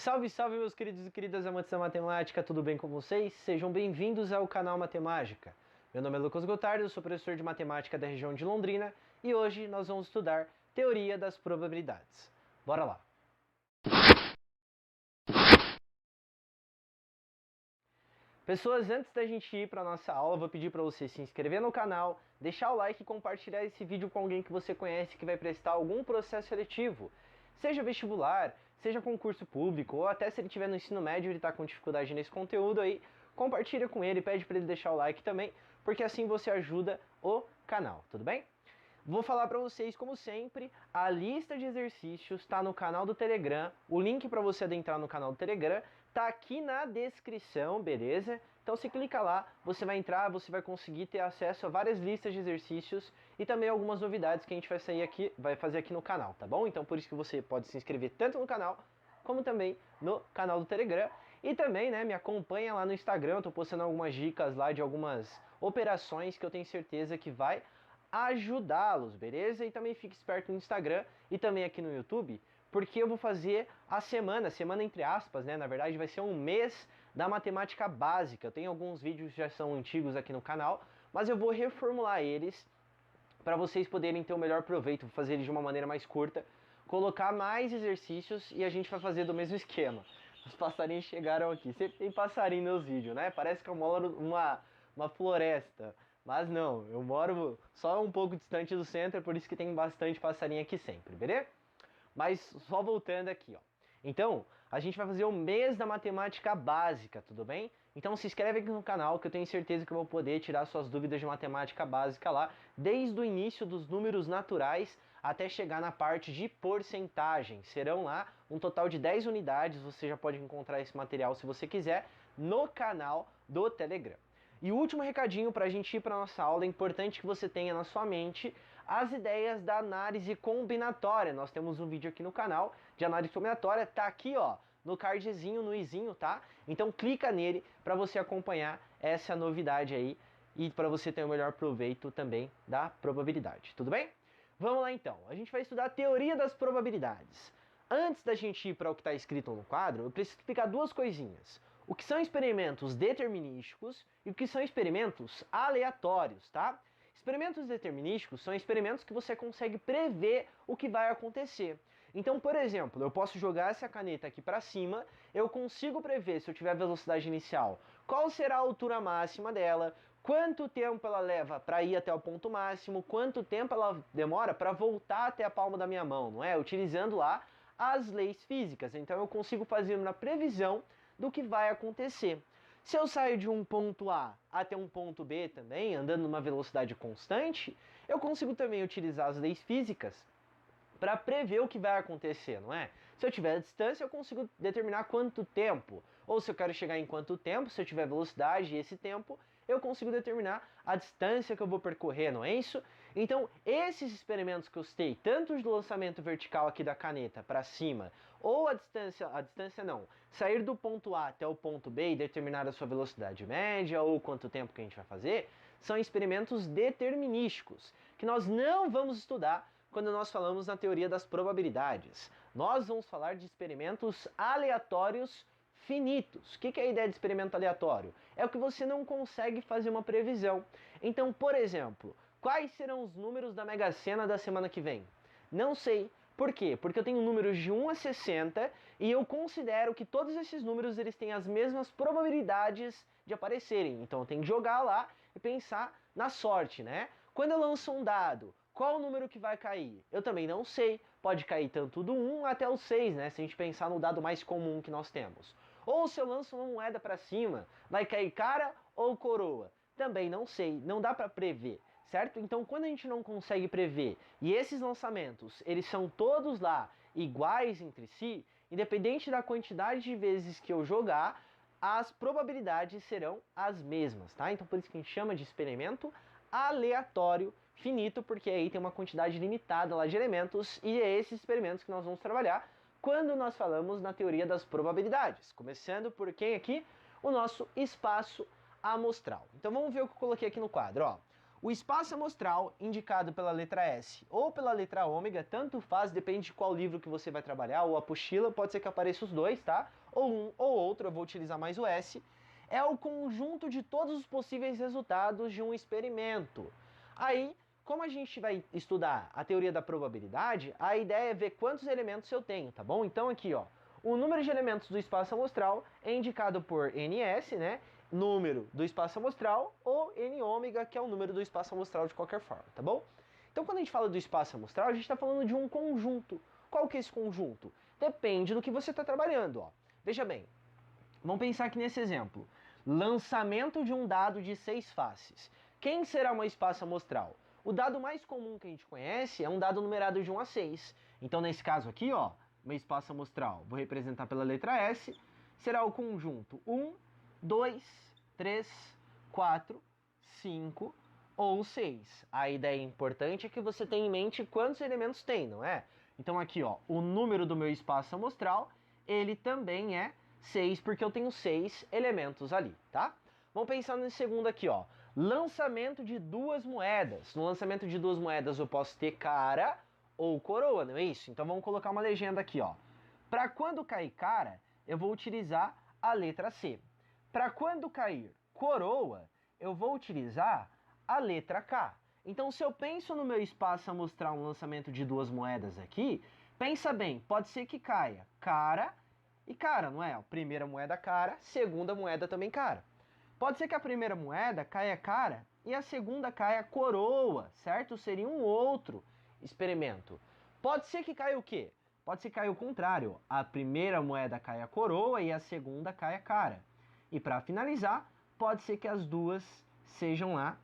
Salve, salve meus queridos e queridas amantes da matemática, tudo bem com vocês? Sejam bem-vindos ao canal Matemágica. Meu nome é Lucas Gotardo, eu sou professor de matemática da região de Londrina e hoje nós vamos estudar teoria das probabilidades. Bora lá! Pessoas, antes da gente ir para a nossa aula, eu vou pedir para você se inscrever no canal, deixar o like e compartilhar esse vídeo com alguém que você conhece que vai prestar algum processo seletivo, seja vestibular, seja concurso público, ou até se ele estiver no ensino médio e ele está com dificuldade nesse conteúdo aí, compartilha com ele, pede para ele deixar o like também, porque assim você ajuda o canal, tudo bem? Vou falar para vocês, como sempre, a lista de exercícios está no canal do Telegram, o link para você adentrar no canal do Telegram tá aqui na descrição, beleza? Então você clica lá, você vai entrar, você vai conseguir ter acesso a várias listas de exercícios e também algumas novidades que a gente vai fazer aqui no canal, tá bom? Então por isso que você pode se inscrever tanto no canal, como também no canal do Telegram. E também, né, me acompanha lá no Instagram, eu tô postando algumas dicas lá de algumas operações que eu tenho certeza que vai ajudá-los, beleza? E também fique esperto no Instagram e também aqui no YouTube, porque eu vou fazer a semana entre aspas, né? Na verdade vai ser um mês da matemática básica. Eu tenho alguns vídeos que já são antigos aqui no canal, mas eu vou reformular eles para vocês poderem ter o melhor proveito. Vou fazer eles de uma maneira mais curta, colocar mais exercícios e a gente vai fazer do mesmo esquema. Os passarinhos chegaram aqui. Sempre tem passarinho nos vídeos, né? Parece que eu moro uma floresta. Mas não, eu moro só um pouco distante do centro, é por isso que tem bastante passarinho aqui sempre, beleza? Mas só voltando aqui, ó. Então, a gente vai fazer o mês da matemática básica, tudo bem? Então se inscreve aqui no canal que eu tenho certeza que eu vou poder tirar suas dúvidas de matemática básica lá, desde o início dos números naturais até chegar na parte de porcentagem. Serão lá um total de 10 unidades, você já pode encontrar esse material se você quiser no canal do Telegram. E o último recadinho para a gente ir para a nossa aula, é importante que você tenha na sua mente as ideias da análise combinatória. Nós temos um vídeo aqui no canal de análise combinatória, tá aqui ó, no cardzinho, no izinho, tá? Então clica nele para você acompanhar essa novidade aí e para você ter o melhor proveito também da probabilidade, tudo bem? Vamos lá então, a gente vai estudar a teoria das probabilidades. Antes da gente ir para o que está escrito no quadro, eu preciso explicar duas coisinhas. O que são experimentos determinísticos e o que são experimentos aleatórios, tá? Experimentos determinísticos são experimentos que você consegue prever o que vai acontecer. Então, por exemplo, eu posso jogar essa caneta aqui para cima, eu consigo prever, se eu tiver velocidade inicial, qual será a altura máxima dela, quanto tempo ela leva para ir até o ponto máximo, quanto tempo ela demora para voltar até a palma da minha mão, não é? Utilizando lá as leis físicas. Então eu consigo fazer uma previsão do que vai acontecer. Se eu saio de um ponto A até um ponto B também, andando numa velocidade constante, eu consigo também utilizar as leis físicas para prever o que vai acontecer, não é? Se eu tiver a distância, eu consigo determinar quanto tempo. Ou se eu quero chegar em quanto tempo, se eu tiver velocidade e esse tempo, eu consigo determinar a distância que eu vou percorrer, não é isso? Então, esses experimentos que eu citei, tanto de lançamento vertical aqui da caneta para cima, ou a distância não, sair do ponto A até o ponto B e determinar a sua velocidade média, ou quanto tempo que a gente vai fazer, são experimentos determinísticos, que nós não vamos estudar quando nós falamos na teoria das probabilidades. Nós vamos falar de experimentos aleatórios finitos. O que é a ideia de experimento aleatório? É o que você não consegue fazer uma previsão. Então, por exemplo, quais serão os números da Mega Sena da semana que vem? Não sei. Por quê? Porque eu tenho números de 1 a 60 e eu considero que todos esses números eles têm as mesmas probabilidades de aparecerem. Então eu tenho que jogar lá e pensar na sorte, né? Quando eu lanço um dado, qual o número que vai cair? Eu também não sei. Pode cair tanto do 1 até o 6, né? Se a gente pensar no dado mais comum que nós temos. Ou se eu lanço uma moeda para cima, vai cair cara ou coroa? Também não sei, não dá para prever, certo? Então quando a gente não consegue prever e esses lançamentos, eles são todos lá iguais entre si, independente da quantidade de vezes que eu jogar, as probabilidades serão as mesmas, tá? Então por isso que a gente chama de experimento aleatório finito, porque aí tem uma quantidade limitada lá de elementos e é esses experimentos que nós vamos trabalhar quando nós falamos na teoria das probabilidades. Começando por quem aqui? O nosso espaço amostral. Então vamos ver o que eu coloquei aqui no quadro. Ó. O espaço amostral, indicado pela letra S ou pela letra ômega, tanto faz, depende de qual livro que você vai trabalhar, ou apostila, pode ser que apareça os dois, tá? Ou um ou outro, eu vou utilizar mais o S, é o conjunto de todos os possíveis resultados de um experimento. Aí, como a gente vai estudar a teoria da probabilidade, a ideia é ver quantos elementos eu tenho, tá bom? Então aqui, ó, o número de elementos do espaço amostral é indicado por NS, né? Número do espaço amostral, ou N ômega, que é o número do espaço amostral de qualquer forma, tá bom? Então quando a gente fala do espaço amostral, a gente está falando de um conjunto. Qual que é esse conjunto? Depende do que você está trabalhando, ó. Veja bem, vamos pensar aqui nesse exemplo. Lançamento de um dado de 6 faces. Quem será uma espaço amostral? O dado mais comum que a gente conhece é um dado numerado de 1 a 6. Então nesse caso aqui, ó, meu espaço amostral, vou representar pela letra S, será o conjunto 1, 2, 3, 4, 5 ou 6. A ideia importante é que você tenha em mente quantos elementos tem, não é? Então aqui, ó, o número do meu espaço amostral, ele também é 6, porque eu tenho 6 elementos ali, tá? Vamos pensar nesse segundo aqui, ó. Lançamento de 2 moedas. No lançamento de 2 moedas eu posso ter cara ou coroa, não é isso? Então vamos colocar uma legenda aqui, ó. Para quando cair cara, eu vou utilizar a letra C. Para quando cair coroa, eu vou utilizar a letra K. Então, se eu penso no meu espaço amostral um lançamento de 2 moedas aqui, pensa bem, pode ser que caia cara e cara, não é? Primeira moeda cara, segunda moeda também cara. Pode ser que a primeira moeda caia cara e a segunda caia coroa, certo? Seria um outro experimento. Pode ser que caia o quê? Pode ser que caia o contrário. A primeira moeda caia coroa e a segunda caia cara. E para finalizar, pode ser que as duas sejam lá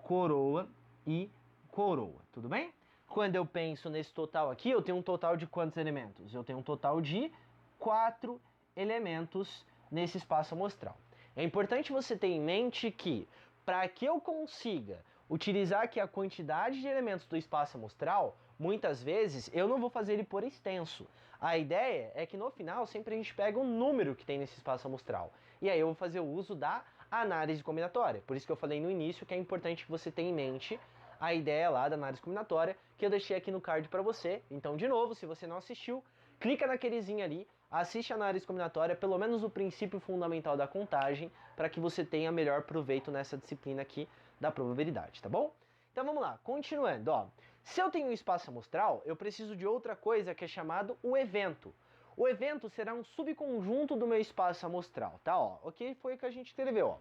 coroa e coroa, tudo bem? Quando eu penso nesse total aqui, eu tenho um total de quantos elementos? Eu tenho um total de 4 elementos nesse espaço amostral. É importante você ter em mente que, para que eu consiga utilizar aqui a quantidade de elementos do espaço amostral, muitas vezes eu não vou fazer ele por extenso. A ideia é que no final sempre a gente pega o número que tem nesse espaço amostral. E aí eu vou fazer o uso da análise combinatória. Por isso que eu falei no início que é importante que você tenha em mente a ideia lá da análise combinatória, que eu deixei aqui no card para você. Então, de novo, se você não assistiu, clica naquelezinho ali, assiste a análise combinatória, pelo menos o princípio fundamental da contagem, para que você tenha melhor proveito nessa disciplina aqui da probabilidade, tá bom? Então vamos lá, continuando, ó. Se eu tenho um espaço amostral, eu preciso de outra coisa que é chamado o evento. O evento será um subconjunto do meu espaço amostral, tá? Ó, ok? Foi o que a gente escreveu, ó.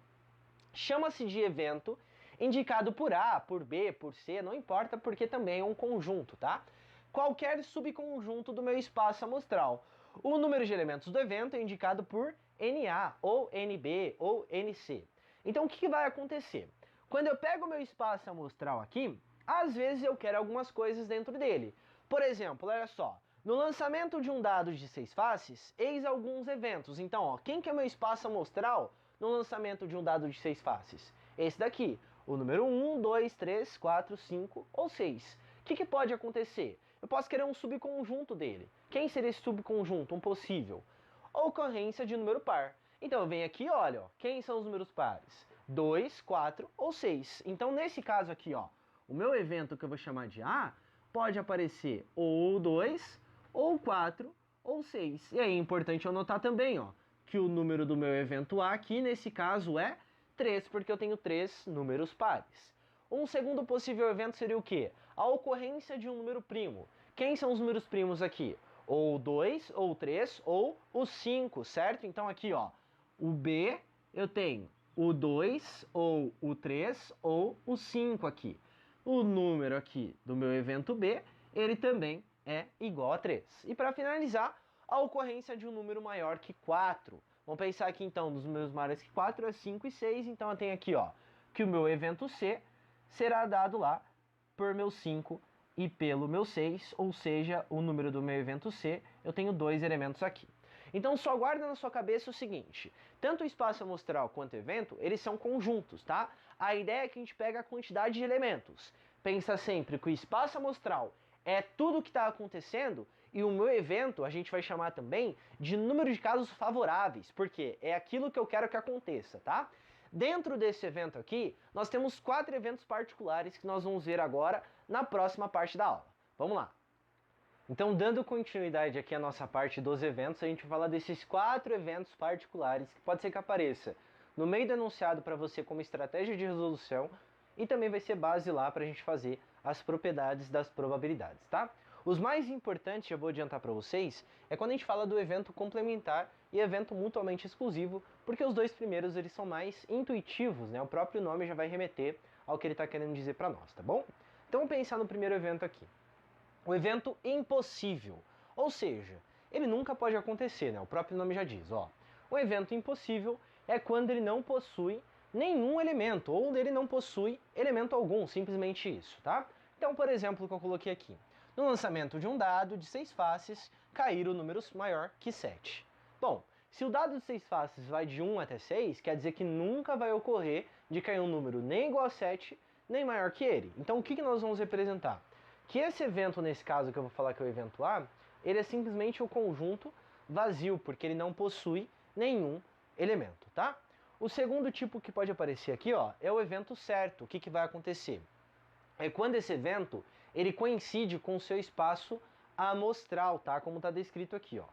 Chama-se de evento, indicado por A, por B, por C, não importa, porque também é um conjunto, tá? Qualquer subconjunto do meu espaço amostral. O número de elementos do evento é indicado por NA, ou NB, ou NC. Então o que vai acontecer? Quando eu pego o meu espaço amostral aqui, às vezes eu quero algumas coisas dentro dele. Por exemplo, olha só, no lançamento de um dado de 6 faces, eis alguns eventos. Então, ó, quem que é meu espaço amostral no lançamento de um dado de 6 faces? Esse daqui, o número 1, 2, 3, 4, 5 ou 6. O que pode acontecer? Eu posso querer um subconjunto dele. Quem seria esse subconjunto? Um possível. Ocorrência de número par. Então eu venho aqui, olha, ó, quem são os números pares? 2, 4 ou 6. Então nesse caso aqui, ó, o meu evento que eu vou chamar de A pode aparecer ou 2, ou 4, ou 6. E aí é importante eu notar também, ó, que o número do meu evento A aqui, nesse caso, é 3, porque eu tenho 3 números pares. Um segundo possível evento seria o quê? A ocorrência de um número primo. Quem são os números primos aqui? Ou 2, ou 3, ou o 5, certo? Então aqui, ó, o B, eu tenho o 2, ou o 3, ou o 5 aqui. O número aqui do meu evento B, ele também é igual a 3. E para finalizar, a ocorrência de um número maior que 4. Vamos pensar aqui então, dos números maiores que 4 é 5 e 6, então eu tenho aqui, ó, que o meu evento C será dado lá por meu 5 e pelo meu 6, ou seja, o número do meu evento C, eu tenho 2 elementos aqui. Então só guarda na sua cabeça o seguinte, tanto o espaço amostral quanto o evento, eles são conjuntos, tá? A ideia é que a gente pega a quantidade de elementos. Pensa sempre que o espaço amostral é tudo o que está acontecendo e o meu evento a gente vai chamar também de número de casos favoráveis, porque é aquilo que eu quero que aconteça, tá? Dentro desse evento aqui, nós temos 4 eventos particulares que nós vamos ver agora na próxima parte da aula. Vamos lá! Então, dando continuidade aqui à nossa parte dos eventos, a gente vai falar desses 4 eventos particulares que pode ser que apareça no meio do enunciado para você como estratégia de resolução e também vai ser base lá para a gente fazer as propriedades das probabilidades, tá? Os mais importantes, eu vou adiantar para vocês, é quando a gente fala do evento complementar e evento mutuamente exclusivo, porque os dois primeiros eles são mais intuitivos, né? O próprio nome já vai remeter ao que ele está querendo dizer para nós, tá bom? Então vamos pensar no primeiro evento aqui. O evento impossível, ou seja, ele nunca pode acontecer, né? O próprio nome já diz, ó. O evento impossível é quando ele não possui nenhum elemento, ou ele não possui elemento algum, simplesmente isso, tá? Então, por exemplo, o que eu coloquei aqui. No lançamento de um dado de 6 faces, cair o número maior que 7. Bom, se o dado de 6 faces vai de 1 até 6, quer dizer que nunca vai ocorrer de cair um número nem igual a 7, nem maior que ele. Então, o que nós vamos representar? Que esse evento, nesse caso que eu vou falar que é o evento A, ele é simplesmente o conjunto vazio, porque ele não possui nenhum elemento, tá? O segundo tipo que pode aparecer aqui, ó, é o evento certo. O que vai acontecer? É quando esse evento, ele coincide com o seu espaço amostral, tá? Como está descrito aqui, ó.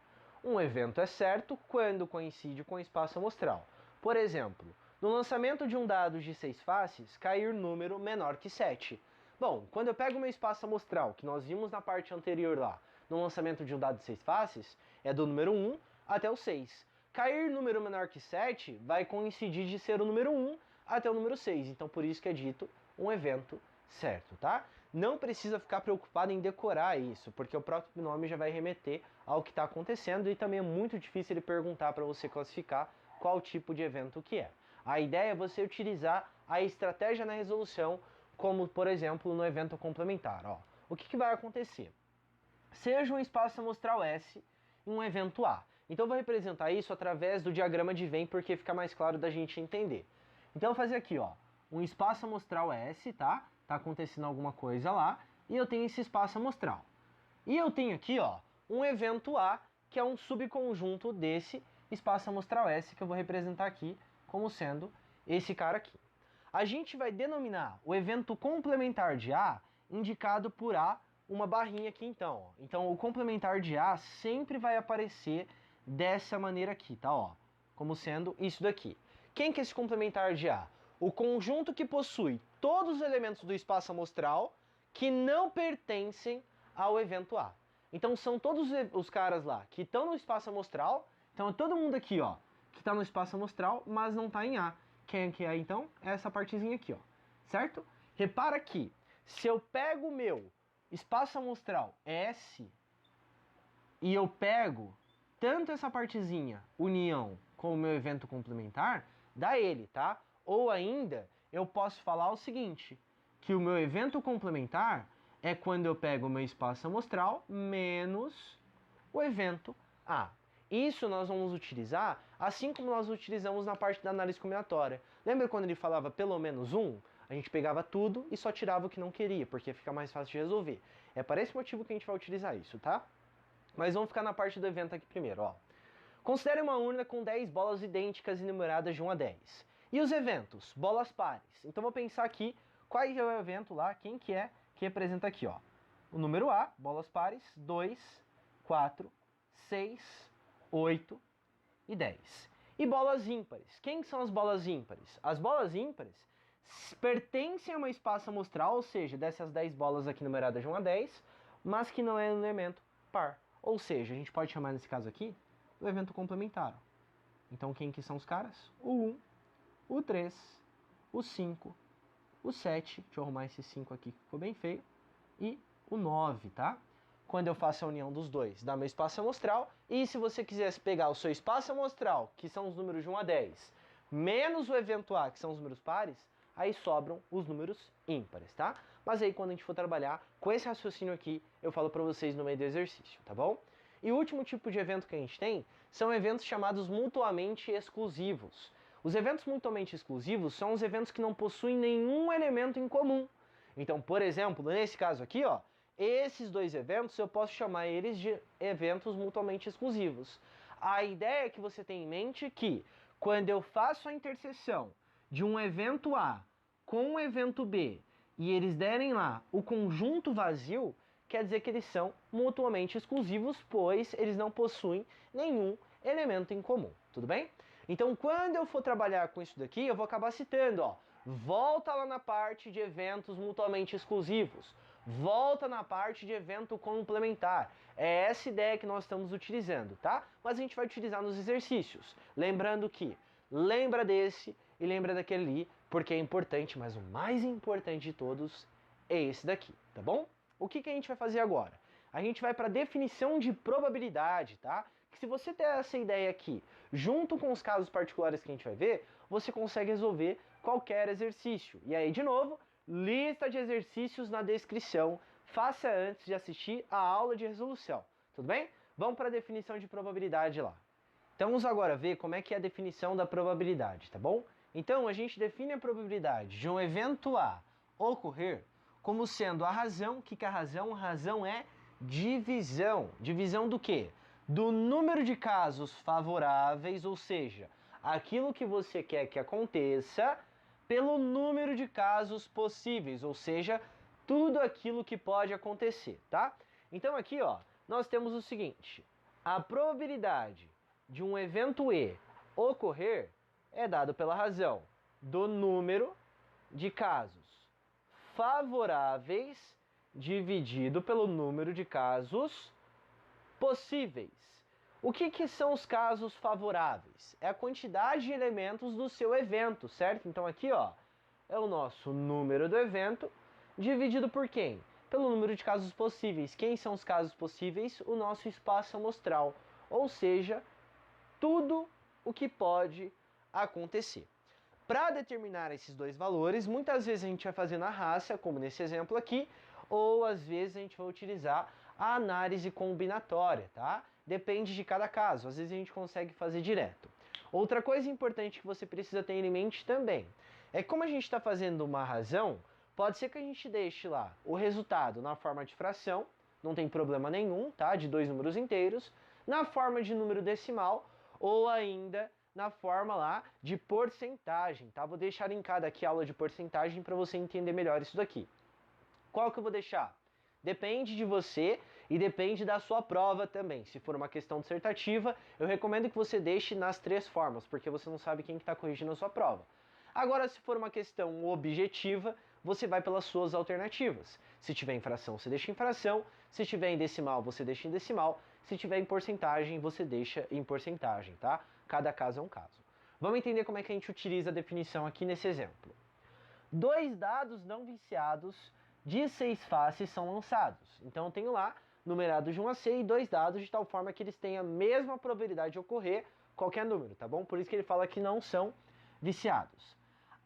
Um evento é certo quando coincide com o espaço amostral. Por exemplo, no lançamento de um dado de 6 faces, cair número menor que 7. Bom, quando eu pego o meu espaço amostral, que nós vimos na parte anterior lá, no lançamento de um dado de 6 faces, é do número 1 até o 6. Cair número menor que 7 vai coincidir de ser o número 1 até o número 6. Então, por isso que é dito um evento certo, tá? Não precisa ficar preocupado em decorar isso, porque o próprio nome já vai remeter ao que está acontecendo e também é muito difícil ele perguntar para você classificar qual tipo de evento que é. A ideia é você utilizar a estratégia na resolução, como, por exemplo, no evento complementar. Ó. O que vai acontecer? Seja um espaço amostral S em um evento A. Então eu vou representar isso através do diagrama de Venn, porque fica mais claro da gente entender. Então eu vou fazer aqui, ó, um espaço amostral S, tá? Tá acontecendo alguma coisa lá, e eu tenho esse espaço amostral. E eu tenho aqui, ó, um evento A, que é um subconjunto desse espaço amostral S, que eu vou representar aqui como sendo esse cara aqui. A gente vai denominar o evento complementar de A indicado por A, uma barrinha aqui então. Ó. Então o complementar de A sempre vai aparecer dessa maneira aqui, tá? Ó, como sendo isso daqui. Quem que é esse complementar de A? O conjunto que possui todos os elementos do espaço amostral que não pertencem ao evento A. Então são todos os caras lá que estão no espaço amostral, então é todo mundo aqui, ó, que está no espaço amostral, mas não está em A. Quem que é então? É essa partezinha aqui, ó. Certo? Repara que se eu pego o meu espaço amostral S e eu pego tanto essa partezinha, união, com o meu evento complementar, dá ele, tá? Ou ainda, eu posso falar o seguinte, que o meu evento complementar é quando eu pego o meu espaço amostral menos o evento A. Isso nós vamos utilizar assim como nós utilizamos na parte da análise combinatória. Lembra quando ele falava pelo menos um? A gente pegava tudo e só tirava o que não queria, porque fica mais fácil de resolver. É para esse motivo que a gente vai utilizar isso, tá? Mas vamos ficar na parte do evento aqui primeiro, ó. Considere uma urna com 10 bolas idênticas e numeradas de 1 a 10. E os eventos? Bolas pares. Então vou pensar aqui qual é o evento lá, quem que é que representa aqui, ó. O número A, bolas pares, 2, 4, 6, 8 e 10. E bolas ímpares. Quem são as bolas ímpares? As bolas ímpares pertencem a um espaço amostral, ou seja, dessas 10 bolas aqui numeradas de 1 a 10, mas que não é um elemento par. Ou seja, a gente pode chamar nesse caso aqui do evento complementar. Então quem que são os caras? O 1, o 3, o 5, o 7, deixa eu arrumar esse 5 aqui que ficou bem feio, e o 9, tá? Quando eu faço a união dos dois, dá meu espaço amostral, e se você quisesse pegar o seu espaço amostral, que são os números de 1 a 10, menos o evento A, que são os números pares, aí sobram os números ímpares, tá? Mas aí quando a gente for trabalhar com esse raciocínio aqui, eu falo para vocês no meio do exercício, tá bom? E o último tipo de evento que a gente tem são eventos chamados mutuamente exclusivos. Os eventos mutuamente exclusivos são os eventos que não possuem nenhum elemento em comum. Então, por exemplo, nesse caso aqui, ó, esses dois eventos eu posso chamar eles de eventos mutuamente exclusivos. A ideia é que você tenha em mente que quando eu faço a interseção de um evento A com um evento B e eles derem lá o conjunto vazio, quer dizer que eles são mutuamente exclusivos, pois eles não possuem nenhum elemento em comum, tudo bem? Então, quando eu for trabalhar com isso daqui, eu vou acabar citando, ó, volta lá na parte de eventos mutuamente exclusivos, volta na parte de evento complementar. É essa ideia que nós estamos utilizando, tá? Mas a gente vai utilizar nos exercícios. Lembrando que, lembra desse e lembra daquele ali, porque é importante, mas o mais importante de todos é esse daqui, tá bom? O que a gente vai fazer agora? A gente vai para a definição de probabilidade, tá? Que se você ter essa ideia aqui, junto com os casos particulares que a gente vai ver, você consegue resolver qualquer exercício. E aí, de novo, lista de exercícios na descrição. Faça antes de assistir a aula de resolução, tudo bem? Vamos para a definição de probabilidade lá. Então vamos agora ver como é que é a definição da probabilidade, tá bom? Então a gente define a probabilidade de um evento A ocorrer como sendo a razão. O que é a razão? A razão é divisão. Divisão do quê? Do número de casos favoráveis, ou seja, aquilo que você quer que aconteça, pelo número de casos possíveis, ou seja, tudo aquilo que pode acontecer, tá? Então aqui, ó, nós temos o seguinte: a probabilidade de um evento E ocorrer é dado pela razão do número de casos favoráveis dividido pelo número de casos possíveis. O que são os casos favoráveis? É a quantidade de elementos do seu evento, certo? Então aqui, ó, é o nosso número do evento dividido por quem? Pelo número de casos possíveis. Quem são os casos possíveis? O nosso espaço amostral, ou seja, tudo o que pode acontecer. Para determinar esses dois valores, muitas vezes a gente vai fazer na raça, como nesse exemplo aqui, ou às vezes a gente vai utilizar a análise combinatória, tá? Depende de cada caso, às vezes a gente consegue fazer direto. Outra coisa importante que você precisa ter em mente também é que, como a gente está fazendo uma razão, pode ser que a gente deixe lá o resultado na forma de fração, não tem problema nenhum, tá? De dois números inteiros, na forma de número decimal, ou ainda na forma lá de porcentagem, tá? Vou deixar linkada aqui a aula de porcentagem para você entender melhor isso daqui. Qual que eu vou deixar? Depende de você e depende da sua prova também. Se for uma questão dissertativa, eu recomendo que você deixe nas três formas, porque você não sabe quem está corrigindo a sua prova. Agora, se for uma questão objetiva, você vai pelas suas alternativas. Se tiver em fração, você deixa em fração. Se tiver em decimal, você deixa em decimal. Se tiver em porcentagem, você deixa em porcentagem, tá? Cada caso é um caso. Vamos entender como é que a gente utiliza a definição aqui nesse exemplo. Dois dados não viciados de 6 faces são lançados. Então eu tenho lá numerados de 1 a C e dois dados de tal forma que eles têm a mesma probabilidade de ocorrer qualquer número, tá bom? Por isso que ele fala que não são viciados.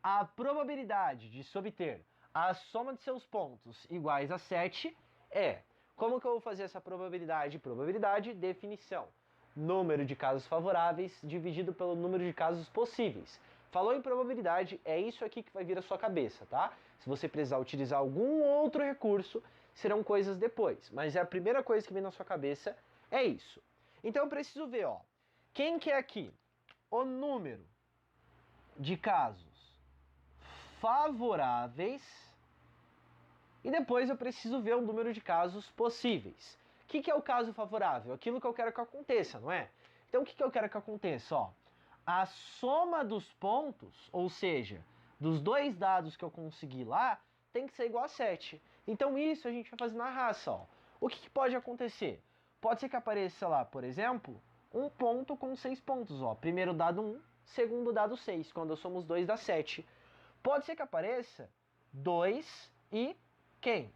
A probabilidade de se obter a soma de seus pontos iguais a 7 é... Como que eu vou fazer essa probabilidade? Probabilidade, definição. Número de casos favoráveis dividido pelo número de casos possíveis. Falou em probabilidade, é isso aqui que vai vir à sua cabeça, tá? Se você precisar utilizar algum outro recurso, serão coisas depois. Mas a primeira coisa que vem na sua cabeça é isso. Então eu preciso ver, ó, quem que é aqui? O número de casos favoráveis e depois eu preciso ver o número de casos possíveis. O que é o caso favorável? Aquilo que eu quero que aconteça, não é? Então o que eu quero que aconteça? Ó, a soma dos pontos, ou seja, dos dois dados que eu consegui lá, tem que ser igual a 7. Então isso a gente vai fazer na raça. Ó. O que pode acontecer? Pode ser que apareça lá, por exemplo, um ponto com 6 pontos. Ó. Primeiro dado 1, segundo dado 6. Quando eu somo os dois dá 7. Pode ser que apareça 2 e quem?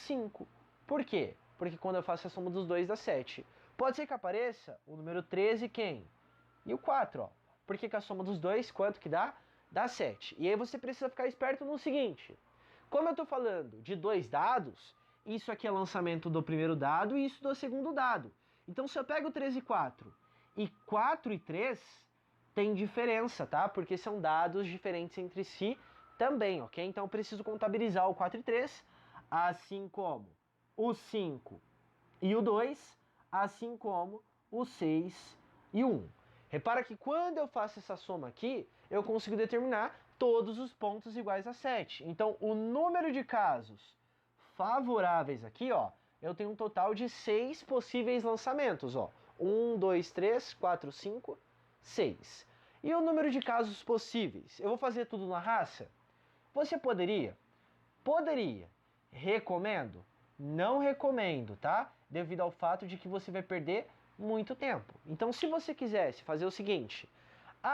5. Por quê? Porque quando eu faço a soma dos dois dá 7. Pode ser que apareça o número 13 quem? E o 4, ó. Porque a soma dos dois, quanto que dá? Dá 7. E aí você precisa ficar esperto no seguinte. Como eu estou falando de dois dados, isso aqui é lançamento do primeiro dado e isso do segundo dado. Então se eu pego 13 e 4 e 4 e 3, tem diferença, tá? Porque são dados diferentes entre si também, ok? Então eu preciso contabilizar o 4 e 3, assim como o 5 e o 2, assim como o 6 e o 1. Repara que quando eu faço essa soma aqui, eu consigo determinar todos os pontos iguais a 7. Então, o número de casos favoráveis aqui, ó, eu tenho um total de 6 possíveis lançamentos, ó. 1, 2, 3, 4, 5, 6. E o número de casos possíveis? Eu vou fazer tudo na raça? Você poderia? Poderia. Recomendo? Não recomendo, tá? Devido ao fato de que você vai perder muito tempo. Então, se você quisesse fazer o seguinte,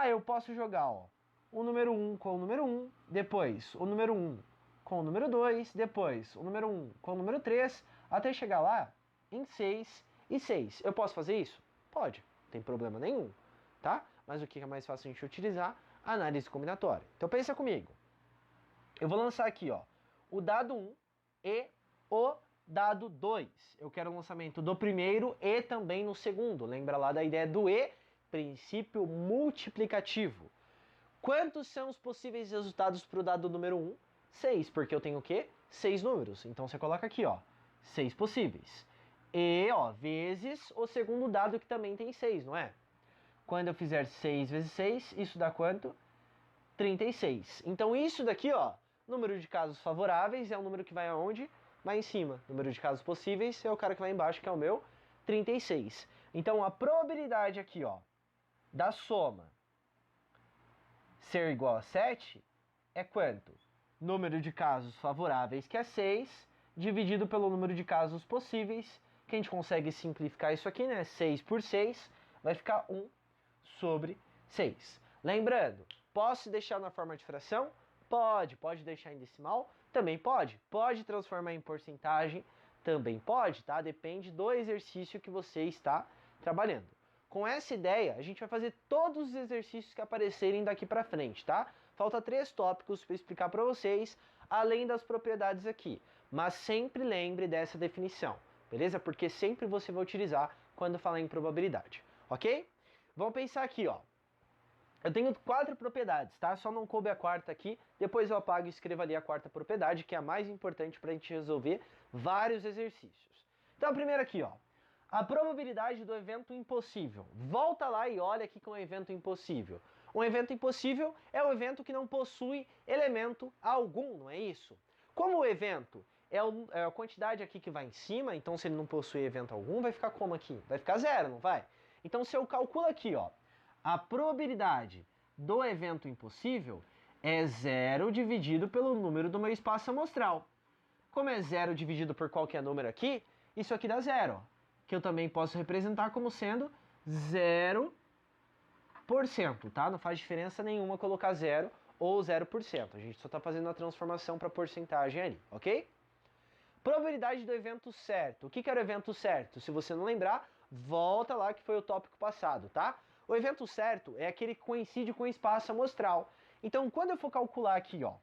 eu posso jogar, ó, o número 1 com o número 1, depois o número 1 com o número 2, depois o número 1 com o número 3, até chegar lá em 6 e 6. Eu posso fazer isso? Pode, não tem problema nenhum, tá? Mas o que é mais fácil a gente utilizar? Análise combinatória. Então pensa comigo. Eu vou lançar aqui, ó, o dado 1 e o dado 2. Eu quero o lançamento do primeiro e também no segundo. Lembra lá da ideia do E, princípio multiplicativo. Quantos são os possíveis resultados para o dado número 1? 6, porque eu tenho o quê? 6 números. Então você coloca aqui, ó, 6 possíveis. E, ó, vezes o segundo dado que também tem 6, não é? Quando eu fizer 6 vezes 6, isso dá quanto? 36. Então isso daqui, ó, número de casos favoráveis é o número que vai aonde? Vai em cima. Número de casos possíveis é o cara que vai embaixo, que é o meu 36. Então a probabilidade aqui, ó, da soma ser igual a 7 é quanto? Número de casos favoráveis, que é 6, dividido pelo número de casos possíveis, que a gente consegue simplificar isso aqui, né? 6 por 6 vai ficar 1 sobre 6. Lembrando, posso deixar na forma de fração? Pode. Pode deixar em decimal? Também pode. Pode transformar em porcentagem? Também pode, tá? Depende do exercício que você está trabalhando. Com essa ideia, a gente vai fazer todos os exercícios que aparecerem daqui para frente, tá? Falta 3 tópicos para explicar para vocês, além das propriedades aqui. Mas sempre lembre dessa definição, beleza? Porque sempre você vai utilizar quando falar em probabilidade, ok? Vamos pensar aqui, ó. Eu tenho 4 propriedades, tá? Só não coube a quarta aqui. Depois eu apago e escrevo ali a quarta propriedade, que é a mais importante para a gente resolver vários exercícios. Então a primeira aqui, ó. A probabilidade do evento impossível. Volta lá e olha aqui com o evento impossível. Um evento impossível é um evento que não possui elemento algum, não é isso? Como o evento é a quantidade aqui que vai em cima, então se ele não possui evento algum, vai ficar como aqui? Vai ficar 0, não vai? Então se eu calculo aqui, ó, a probabilidade do evento impossível é 0 dividido pelo número do meu espaço amostral. Como é 0 dividido por qualquer número aqui, isso aqui dá 0, que eu também posso representar como sendo 0%, tá? Não faz diferença nenhuma colocar 0 ou 0%. A gente só está fazendo a transformação para porcentagem ali, ok? Probabilidade do evento certo. O que era o evento certo? Se você não lembrar, volta lá que foi o tópico passado, tá? O evento certo é aquele que coincide com o espaço amostral. Então, quando eu for calcular aqui, ó,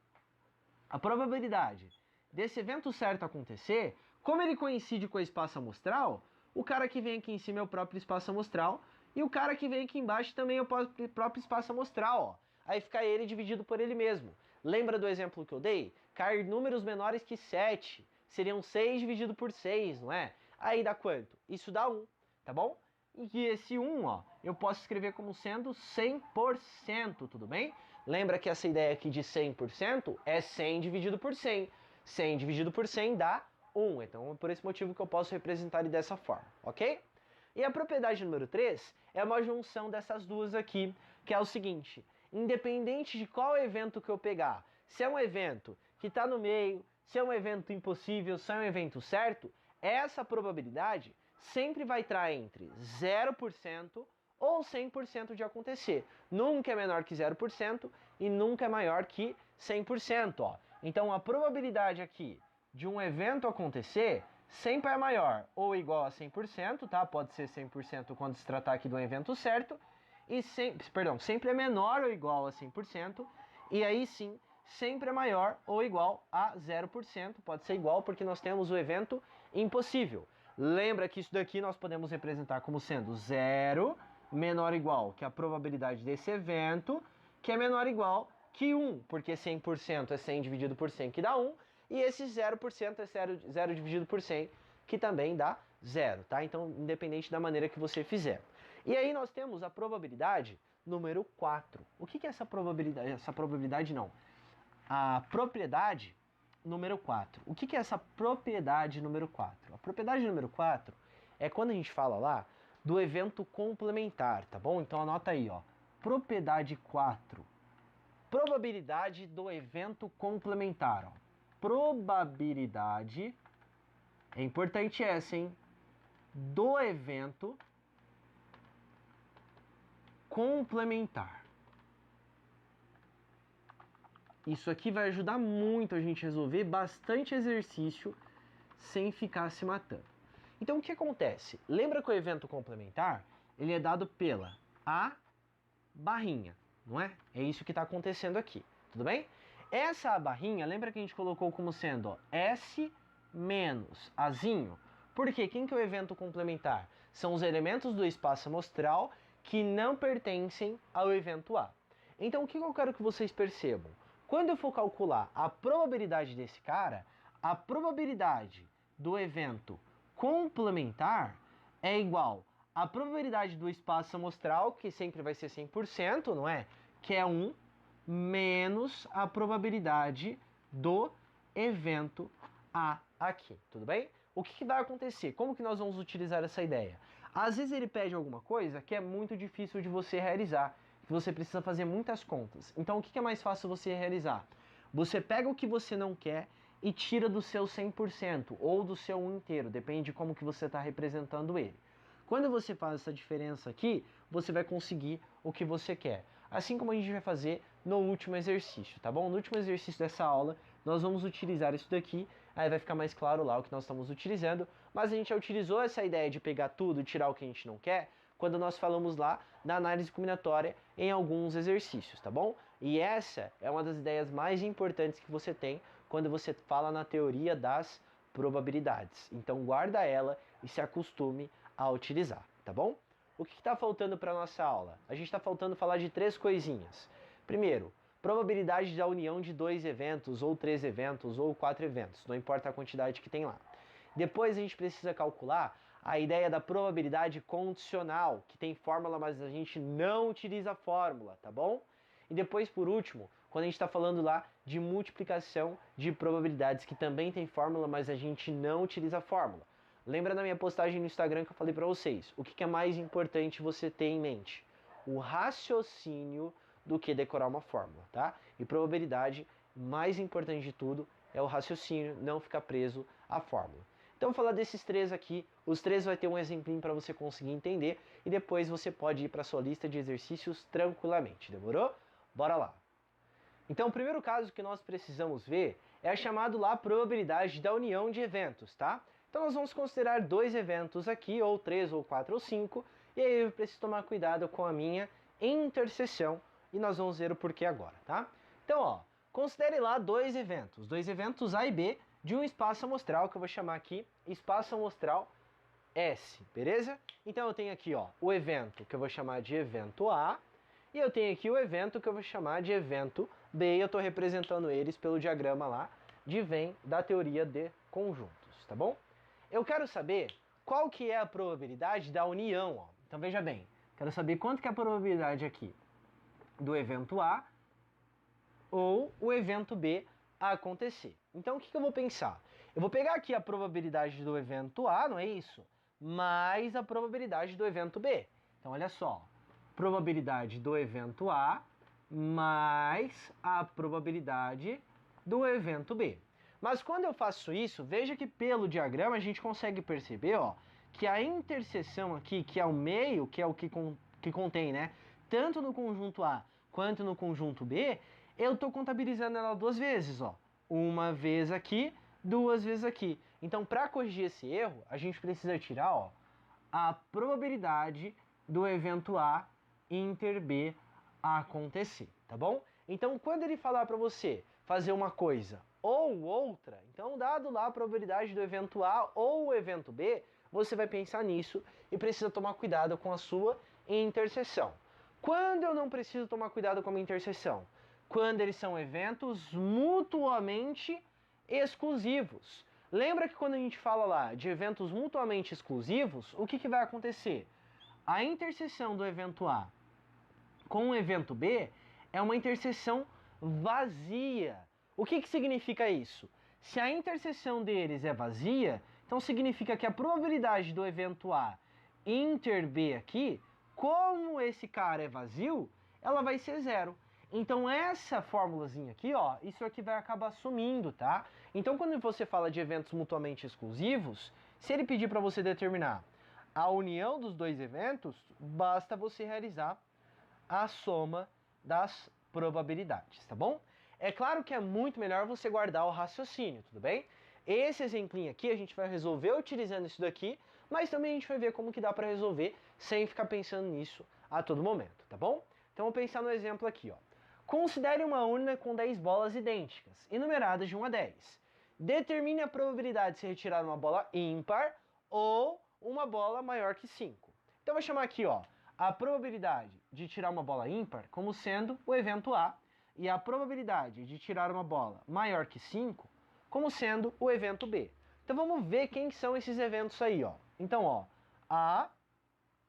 a probabilidade desse evento certo acontecer, como ele coincide com o espaço amostral, o cara que vem aqui em cima é o próprio espaço amostral e o cara que vem aqui embaixo também é o próprio espaço amostral, ó. Aí fica ele dividido por ele mesmo. Lembra do exemplo que eu dei? Cair números menores que 7. Seriam 6 dividido por 6, não é? Aí dá quanto? Isso dá 1, tá bom? E esse 1, ó, eu posso escrever como sendo 100%, tudo bem? Lembra que essa ideia aqui de 100% é 100 dividido por 100. 100 dividido por 100 dá 1. Então é por esse motivo que eu posso representar ele dessa forma, ok? E a propriedade número 3 é uma junção dessas duas aqui, que é o seguinte: independente de qual evento que eu pegar, se é um evento que está no meio, se é um evento impossível, se é um evento certo, essa probabilidade sempre vai estar entre 0% ou 100% de acontecer. Nunca é menor que 0% e nunca é maior que 100%. Ó. Então a probabilidade aqui de um evento acontecer sempre é maior ou igual a 100%, tá? Pode ser 100% quando se tratar aqui de um evento certo, e sempre é menor ou igual a 100%, e aí sim, sempre é maior ou igual a 0%, pode ser igual porque nós temos o evento impossível. Lembra que isso daqui nós podemos representar como sendo 0 menor ou igual que a probabilidade desse evento, que é menor ou igual que 1, porque 100% é 100 dividido por 100, que dá 1, e esse 0% é 0 dividido por 100, que também dá 0, tá? Então, independente da maneira que você fizer. E aí nós temos a probabilidade número 4. O que é essa probabilidade? Essa probabilidade não. A propriedade número 4. O que é essa propriedade número 4? A propriedade número 4 é quando a gente fala lá do evento complementar, tá bom? Então anota aí, ó. Propriedade 4. Probabilidade do evento complementar, ó. Probabilidade, é importante essa, hein? Do evento complementar. Isso aqui vai ajudar muito a gente resolver bastante exercício sem ficar se matando. Então o que acontece? Lembra que o evento complementar, ele é dado pela A barrinha, não é? É isso que está acontecendo aqui, tudo bem? Essa barrinha, lembra que a gente colocou como sendo ó, S menos Azinho? Porque quem que é o evento complementar? São os elementos do espaço amostral que não pertencem ao evento A. Então o que eu quero que vocês percebam? Quando eu for calcular a probabilidade desse cara, a probabilidade do evento complementar é igual à probabilidade do espaço amostral, que sempre vai ser 100%, não é? Que é 1, menos a probabilidade do evento A aqui, tudo bem? O que vai acontecer? Como que nós vamos utilizar essa ideia? Às vezes ele pede alguma coisa que é muito difícil de você realizar, que você precisa fazer muitas contas. Então o que é mais fácil você realizar? Você pega o que você não quer e tira do seu 100% ou do seu 1 inteiro, depende de como que você está representando ele. Quando você faz essa diferença aqui, você vai conseguir o que você quer. Assim como a gente vai fazer no último exercício, tá bom? No último exercício dessa aula, nós vamos utilizar isso daqui, aí vai ficar mais claro lá o que nós estamos utilizando, mas a gente já utilizou essa ideia de pegar tudo e tirar o que a gente não quer, quando nós falamos lá na análise combinatória em alguns exercícios, tá bom? E essa é uma das ideias mais importantes que você tem quando você fala na teoria das probabilidades. Então guarda ela e se acostume a utilizar, tá bom? O que está faltando para a nossa aula? A gente está faltando falar de 3 coisinhas. Primeiro, probabilidade da união de 2 eventos, ou 3 eventos, ou 4 eventos, não importa a quantidade que tem lá. Depois a gente precisa calcular a ideia da probabilidade condicional, que tem fórmula, mas a gente não utiliza a fórmula, tá bom? E depois, por último, quando a gente está falando lá de multiplicação de probabilidades, que também tem fórmula, mas a gente não utiliza a fórmula. Lembra da minha postagem no Instagram que eu falei para vocês? O que é mais importante você ter em mente? O raciocínio do que decorar uma fórmula, tá? E probabilidade, mais importante de tudo, é o raciocínio, não ficar preso à fórmula. Então, vou falar desses 3 aqui. Os 3 vai ter um exemplinho para você conseguir entender e depois você pode ir para a sua lista de exercícios tranquilamente. Demorou? Bora lá! Então, o primeiro caso que nós precisamos ver é chamado lá probabilidade da união de eventos, tá? Então, nós vamos considerar 2 eventos aqui, ou 3, ou 4, ou 5, e aí eu preciso tomar cuidado com a minha interseção, e nós vamos ver o porquê agora, tá? Então, ó, considere lá 2 eventos A e B, de um espaço amostral, que eu vou chamar aqui espaço amostral S, beleza? Então eu tenho aqui ó, o evento que eu vou chamar de evento A, e eu tenho aqui o evento que eu vou chamar de evento B, e eu estou representando eles pelo diagrama lá de Venn da teoria de conjuntos, tá bom? Eu quero saber qual que é a probabilidade da união, ó. Então veja bem, quero saber quanto que é a probabilidade aqui do evento A ou o evento B a acontecer. Então o que eu vou pensar? Eu vou pegar aqui a probabilidade do evento A, não é isso? Mais a probabilidade do evento B. Então olha só, probabilidade do evento A mais a probabilidade do evento B. Mas quando eu faço isso, veja que pelo diagrama a gente consegue perceber ó, que a interseção aqui, que é o meio, que é o que contém, né? Tanto no conjunto A quanto no conjunto B, eu estou contabilizando ela 2 vezes, ó. Uma vez aqui, 2 vezes aqui. Então, para corrigir esse erro, a gente precisa tirar ó, a probabilidade do evento A inter B acontecer, tá bom? Então, quando ele falar para você fazer uma coisa ou outra, então, dado lá a probabilidade do evento A ou o evento B, você vai pensar nisso e precisa tomar cuidado com a sua interseção. Quando eu não preciso tomar cuidado com a minha interseção? Quando eles são eventos mutuamente exclusivos. Lembra que quando a gente fala lá de eventos mutuamente exclusivos, o que vai acontecer? a interseção do evento A com o evento B é uma interseção vazia. O que significa isso? Se a interseção deles é vazia, então significa que a probabilidade do evento A inter B aqui, como esse cara é vazio, ela vai ser zero. Então essa formulazinha aqui, ó, isso aqui vai acabar sumindo, tá? Então quando você fala de eventos mutuamente exclusivos, se ele pedir para você determinar a união dos dois eventos, basta você realizar a soma das probabilidades, tá bom? É claro que é muito melhor você guardar o raciocínio, tudo bem? Esse exemplinho aqui a gente vai resolver utilizando isso daqui, mas também a gente vai ver como que dá para resolver sem ficar pensando nisso a todo momento, tá bom? Então vamos pensar no exemplo aqui, ó. Considere uma urna com 10 bolas idênticas, enumeradas de 1 a 10. Determine a probabilidade de se retirar uma bola ímpar ou uma bola maior que 5. Então eu vou chamar aqui, ó, a probabilidade de tirar uma bola ímpar como sendo o evento A e a probabilidade de tirar uma bola maior que 5 como sendo o evento B. Então vamos ver quem são esses eventos aí, ó. Então, ó, a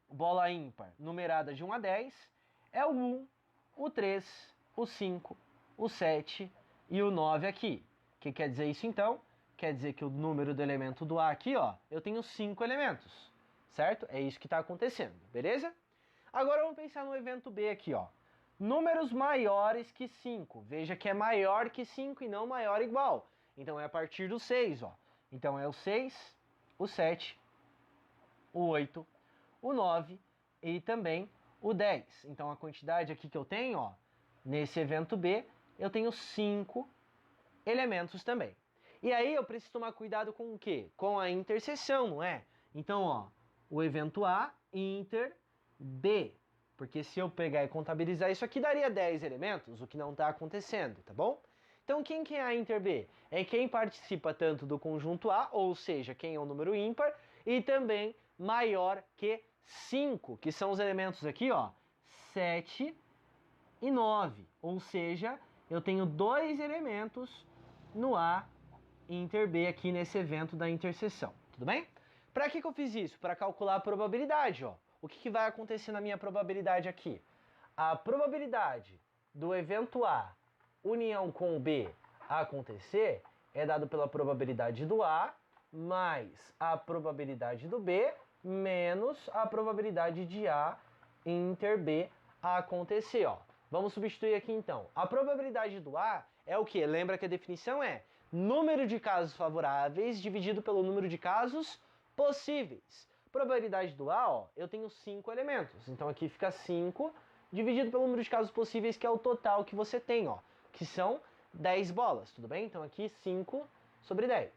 bola ímpar numerada de 1 a 10 é o 1, o 3, o 5, o 7 e o 9 aqui. O que quer dizer isso então? Quer dizer que o número do elemento do A aqui, ó, eu tenho 5 elementos, certo? É isso que está acontecendo, beleza? Agora vamos pensar no evento B aqui, ó. Números maiores que 5. Veja que é maior que 5 e não maior ou igual. Então é a partir do 6, ó. Então é o 6, o 7, o 8, o 9 e também o 10. Então a quantidade aqui que eu tenho, ó, nesse evento B, eu tenho 5 elementos também. E aí eu preciso tomar cuidado com o quê? Com a interseção, não é? Então, ó, o evento A inter B. Porque se eu pegar e contabilizar isso aqui, daria 10 elementos, o que não está acontecendo, tá bom? Então, quem que é a inter B? É quem participa tanto do conjunto A, ou seja, quem é o número ímpar, e também maior que 5, que são os elementos aqui, ó, 7 e 9. Ou seja, eu tenho 2 elementos no A inter B aqui nesse evento da interseção, tudo bem? Para que eu fiz isso? Para calcular a probabilidade, ó. O que vai acontecer na minha probabilidade aqui? A probabilidade do evento A união com o B acontecer é dado pela probabilidade do A mais a probabilidade do B menos a probabilidade de A inter B acontecer, ó. Vamos substituir aqui então. A probabilidade do A é o que? Lembra que a definição é número de casos favoráveis dividido pelo número de casos possíveis. Probabilidade do A, ó, eu tenho 5 elementos. Então aqui fica 5 dividido pelo número de casos possíveis, que é o total que você tem, ó, que são 10 bolas, tudo bem? Então aqui 5 sobre 10.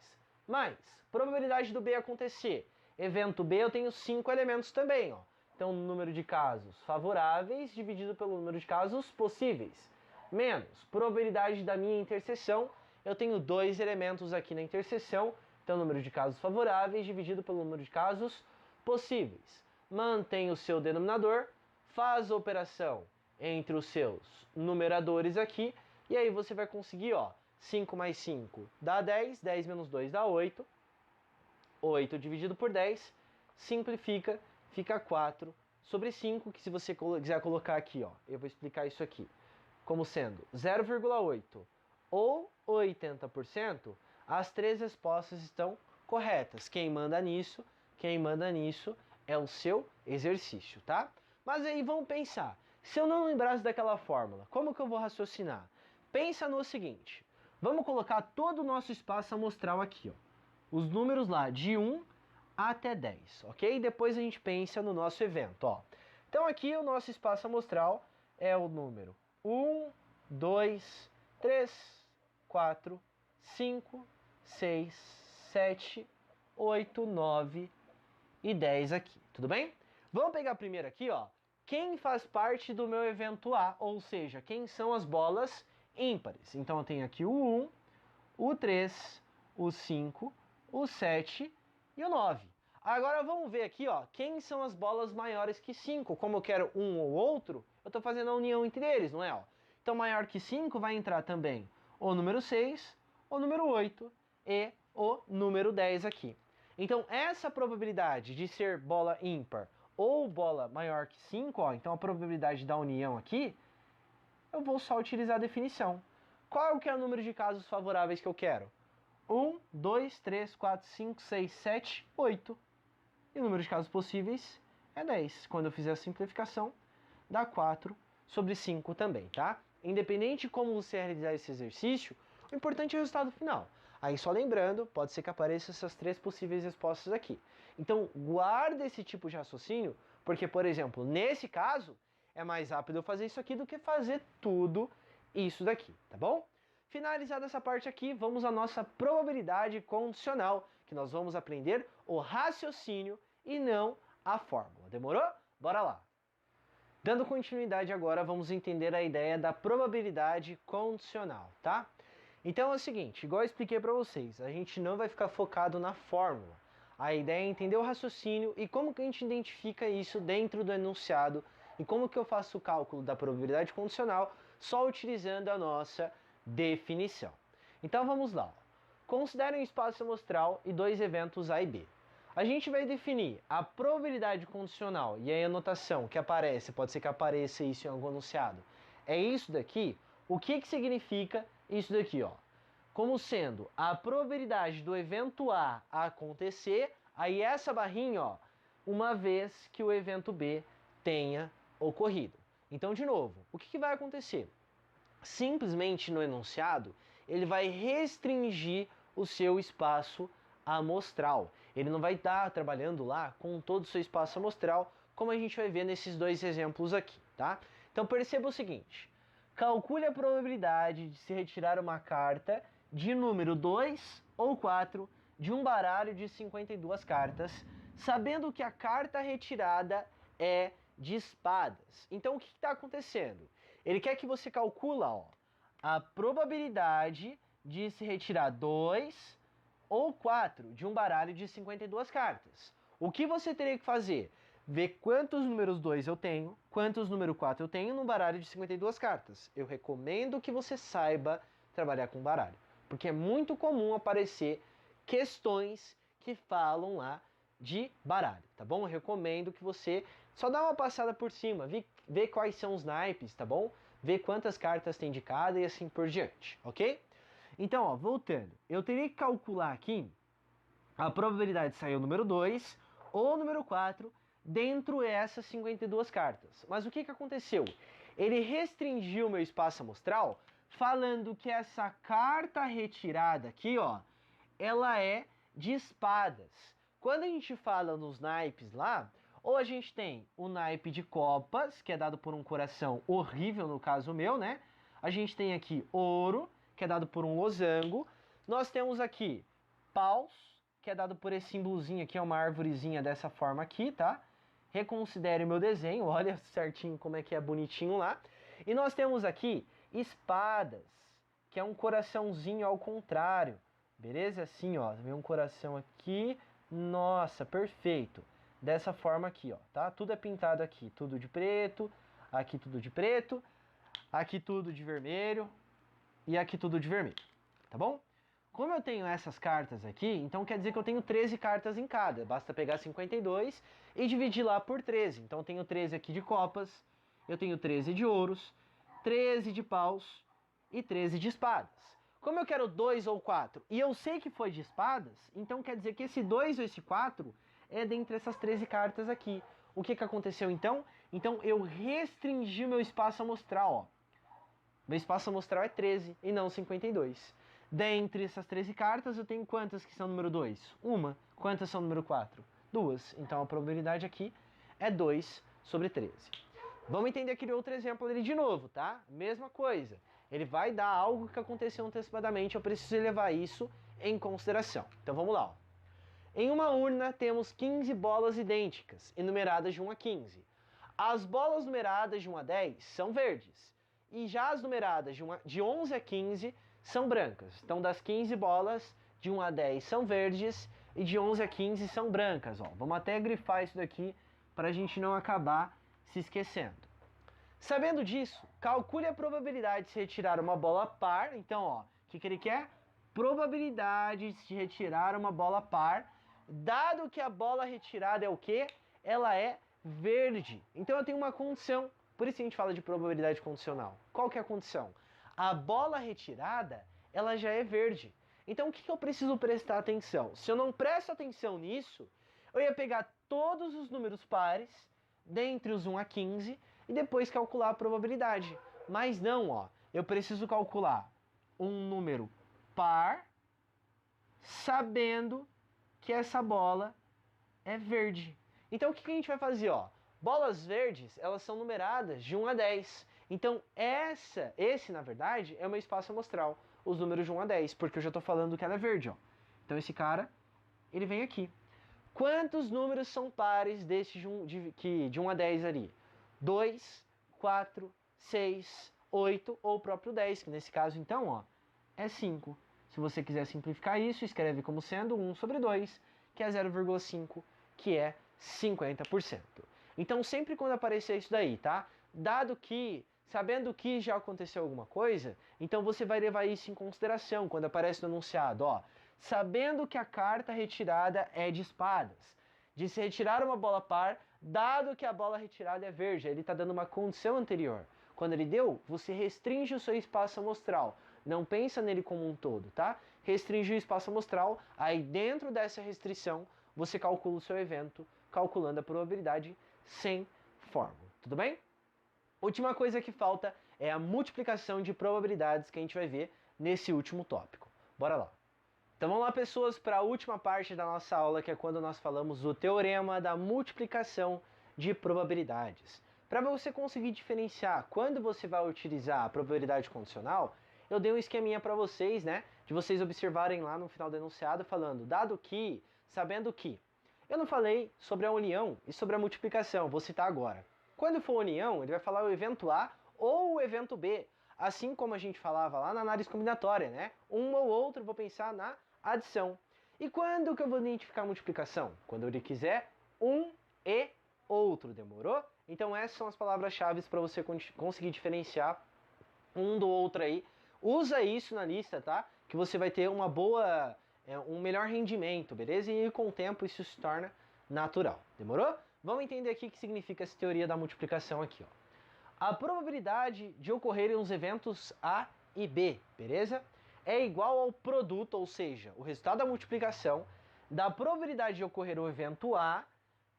Mais, probabilidade do B acontecer. Evento B eu tenho 5 elementos também, ó. Então número de casos favoráveis dividido pelo número de casos possíveis. Menos, probabilidade da minha interseção, eu tenho 2 elementos aqui na interseção. Então número de casos favoráveis dividido pelo número de casos possíveis. Mantém o seu denominador, faz a operação entre os seus numeradores aqui, e aí você vai conseguir, ó, 5 mais 5 dá 10, 10 menos 2 dá 8, 8 dividido por 10, simplifica, fica 4 sobre 5, que se você quiser colocar aqui, ó, eu vou explicar isso aqui, como sendo 0,8 ou 80%, as 3 respostas estão corretas. Quem manda nisso é o seu exercício, tá? Mas aí vamos pensar, se eu não lembrasse daquela fórmula, como que eu vou raciocinar? Pensa no seguinte, vamos colocar todo o nosso espaço amostral aqui, ó, os números lá de 1 até 10, ok? Depois a gente pensa no nosso evento, ó. Então aqui o nosso espaço amostral é o número 1, 2, 3, 4, 5, 6, 7, 8, 9 e 10 aqui, tudo bem? Vamos pegar primeiro aqui, ó, quem faz parte do meu evento A, ou seja, quem são as bolas ímpares. Então eu tenho aqui o 1, o 3, o 5, o 7 e o 9. Agora vamos ver aqui, ó, quem são as bolas maiores que 5. Como eu quero um ou outro, eu estou fazendo a união entre eles, não é? Ó? Então maior que 5 vai entrar também o número 6, o número 8 e o número 10 aqui. Então essa probabilidade de ser bola ímpar ou bola maior que 5, ó, então a probabilidade da união aqui, eu vou só utilizar a definição. Qual que é o número de casos favoráveis que eu quero? 1, 2, 3, 4, 5, 6, 7, 8. E o número de casos possíveis é 10. Quando eu fizer a simplificação, dá 4 sobre 5 também, tá? Independente de como você realizar esse exercício, o importante é o resultado final. Aí só lembrando, pode ser que apareçam essas 3 possíveis respostas aqui. Então guarda esse tipo de raciocínio, porque, por exemplo, nesse caso, é mais rápido eu fazer isso aqui do que fazer tudo isso daqui, tá bom? Finalizada essa parte aqui, vamos à nossa probabilidade condicional, que nós vamos aprender o raciocínio e não a fórmula. Demorou? Bora lá! Dando continuidade agora, vamos entender a ideia da probabilidade condicional, tá? Então é o seguinte, igual eu expliquei para vocês, a gente não vai ficar focado na fórmula. A ideia é entender o raciocínio e como que a gente identifica isso dentro do enunciado e como que eu faço o cálculo da probabilidade condicional só utilizando a nossa definição. Então vamos lá. Considere um espaço amostral e dois eventos A e B. A gente vai definir a probabilidade condicional e a anotação que aparece, pode ser que apareça isso em algum enunciado. É isso daqui. O que significa isso daqui, ó? Como sendo a probabilidade do evento A acontecer, aí essa barrinha, ó, uma vez que o evento B tenha ocorrido. Então, de novo, o que vai acontecer? Simplesmente no enunciado, ele vai restringir o seu espaço amostral. Ele não vai estar trabalhando lá com todo o seu espaço amostral, como a gente vai ver nesses dois exemplos aqui, tá? Então perceba o seguinte, calcule a probabilidade de se retirar uma carta de número 2 ou 4 de um baralho de 52 cartas, sabendo que a carta retirada é de espadas. Então o que está acontecendo? Ele quer que você calcula, ó, a probabilidade de se retirar 2 ou 4 de um baralho de 52 cartas. O que você teria que fazer? Ver quantos números 2 eu tenho, quantos número 4 eu tenho num baralho de 52 cartas. Eu recomendo que você saiba trabalhar com baralho, porque é muito comum aparecer questões que falam lá de baralho, tá bom? Eu recomendo que você só dá uma passada por cima, vê quais são os naipes, tá bom? Vê quantas cartas tem de cada e assim por diante, ok? Então, ó, voltando, eu teria que calcular aqui a probabilidade de sair o número 2 ou o número 4 dentro dessas 52 cartas. Mas o que aconteceu? Ele restringiu meu espaço amostral falando que essa carta retirada aqui, ó, ela é de espadas. Quando a gente fala nos naipes lá, ou a gente tem o naipe de copas, que é dado por um coração horrível, no caso meu, né? A gente tem aqui ouro, que é dado por um losango. Nós temos aqui paus, que é dado por esse símbolozinho aqui, é uma árvorezinha dessa forma aqui, tá? Reconsidere o meu desenho, olha certinho como é que é bonitinho lá. E nós temos aqui espadas, que é um coraçãozinho ao contrário. Beleza? Assim, ó, vem um coração aqui. Nossa, perfeito. Dessa forma aqui, ó, tá? Tudo é pintado aqui, tudo de preto, aqui tudo de preto, aqui tudo de vermelho e aqui tudo de vermelho, tá bom? Como eu tenho essas cartas aqui, então quer dizer que eu tenho 13 cartas em cada. Basta pegar 52 e dividir lá por 13. Então eu tenho 13 aqui de copas, eu tenho 13 de ouros, 13 de paus e 13 de espadas. Como eu quero 2 ou 4 e eu sei que foi de espadas, então quer dizer que esse 2 ou esse 4 é dentre essas 13 cartas aqui. O que aconteceu então? Então eu restringi meu espaço amostral, ó. Meu espaço amostral é 13 e não 52. Dentre essas 13 cartas, eu tenho quantas que são número 2? Uma. Quantas são número 4? Duas. Então a probabilidade aqui é 2 sobre 13. Vamos entender aquele outro exemplo ali de novo, tá? Mesma coisa. Ele vai dar algo que aconteceu antecipadamente, eu preciso levar isso em consideração. Então vamos lá, ó. Em uma urna temos 15 bolas idênticas, enumeradas de 1 a 15. As bolas numeradas de 1 a 10 são verdes, e já as numeradas de 11 a 15 são brancas. Então das 15 bolas, de 1 a 10 são verdes, e de 11 a 15 são brancas. Ó. Vamos até grifar isso daqui para a gente não acabar se esquecendo. Sabendo disso, calcule a probabilidade de se retirar uma bola par. Então, ó, o que ele quer? Probabilidade de se retirar uma bola par, dado que a bola retirada é o quê? Ela é verde. Então eu tenho uma condição. Por isso a gente fala de probabilidade condicional. Qual que é a condição? A bola retirada, ela já é verde. Então o que eu preciso prestar atenção? Se eu não presto atenção nisso, eu ia pegar todos os números pares, dentre os 1 a 15, e depois calcular a probabilidade. Mas não, ó. Eu preciso calcular um número par, sabendo que essa bola é verde. Então o que a gente vai fazer, ó? Bolas verdes, elas são numeradas de 1 a 10. Então esse na verdade é o meu espaço amostral, os números de 1 a 10, porque eu já estou falando que ela é verde, ó. Então esse cara, ele vem aqui. Quantos números são pares desse de 1 a 10 ali? 2, 4, 6, 8 ou o próprio 10, que nesse caso então, ó, é 5. Se você quiser simplificar isso, escreve como sendo 1 sobre 2, que é 0,5, que é 50%. Então sempre quando aparecer isso daí, tá? Dado que, sabendo que já aconteceu alguma coisa, então você vai levar isso em consideração quando aparece no enunciado, ó. Sabendo que a carta retirada é de espadas, de se retirar uma bola par, dado que a bola retirada é verde, ele está dando uma condição anterior. Quando ele deu, você restringe o seu espaço amostral. Não pensa nele como um todo, tá? Restringe o espaço amostral, aí dentro dessa restrição, você calcula o seu evento, calculando a probabilidade sem fórmula. Tudo bem? Última coisa que falta é a multiplicação de probabilidades que a gente vai ver nesse último tópico. Bora lá. Então vamos lá, pessoas, para a última parte da nossa aula, que é quando nós falamos do teorema da multiplicação de probabilidades. Para você conseguir diferenciar quando você vai utilizar a probabilidade condicional, eu dei um esqueminha para vocês, né? De vocês observarem lá no final do enunciado falando, dado que, sabendo que. Eu não falei sobre a união e sobre a multiplicação, vou citar agora. Quando for união, ele vai falar o evento A ou o evento B, assim como a gente falava lá na análise combinatória, né? Um ou outro, vou pensar na adição. E quando que eu vou identificar a multiplicação? Quando ele quiser um e outro, demorou? Então essas são as palavras-chave para você conseguir diferenciar um do outro aí. Usa isso na lista, tá? Que você vai ter uma boa, um melhor rendimento, beleza? E com o tempo isso se torna natural, demorou? Vamos entender aqui o que significa essa teoria da multiplicação aqui, ó. A probabilidade de ocorrerem os eventos A e B, beleza? É igual ao produto, ou seja, o resultado da multiplicação da probabilidade de ocorrer o evento A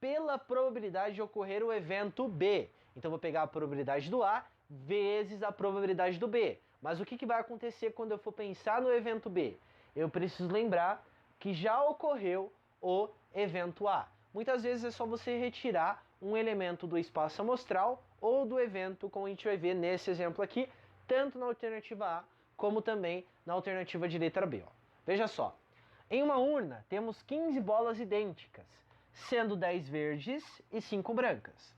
pela probabilidade de ocorrer o evento B. Então vou pegar a probabilidade do A vezes a probabilidade do B. Mas o que vai acontecer quando eu for pensar no evento B? Eu preciso lembrar que já ocorreu o evento A. Muitas vezes é só você retirar um elemento do espaço amostral ou do evento, como a gente vai ver nesse exemplo aqui, tanto na alternativa A como também na alternativa de letra B. Ó. Veja só, em uma urna temos 15 bolas idênticas, sendo 10 verdes e 5 brancas.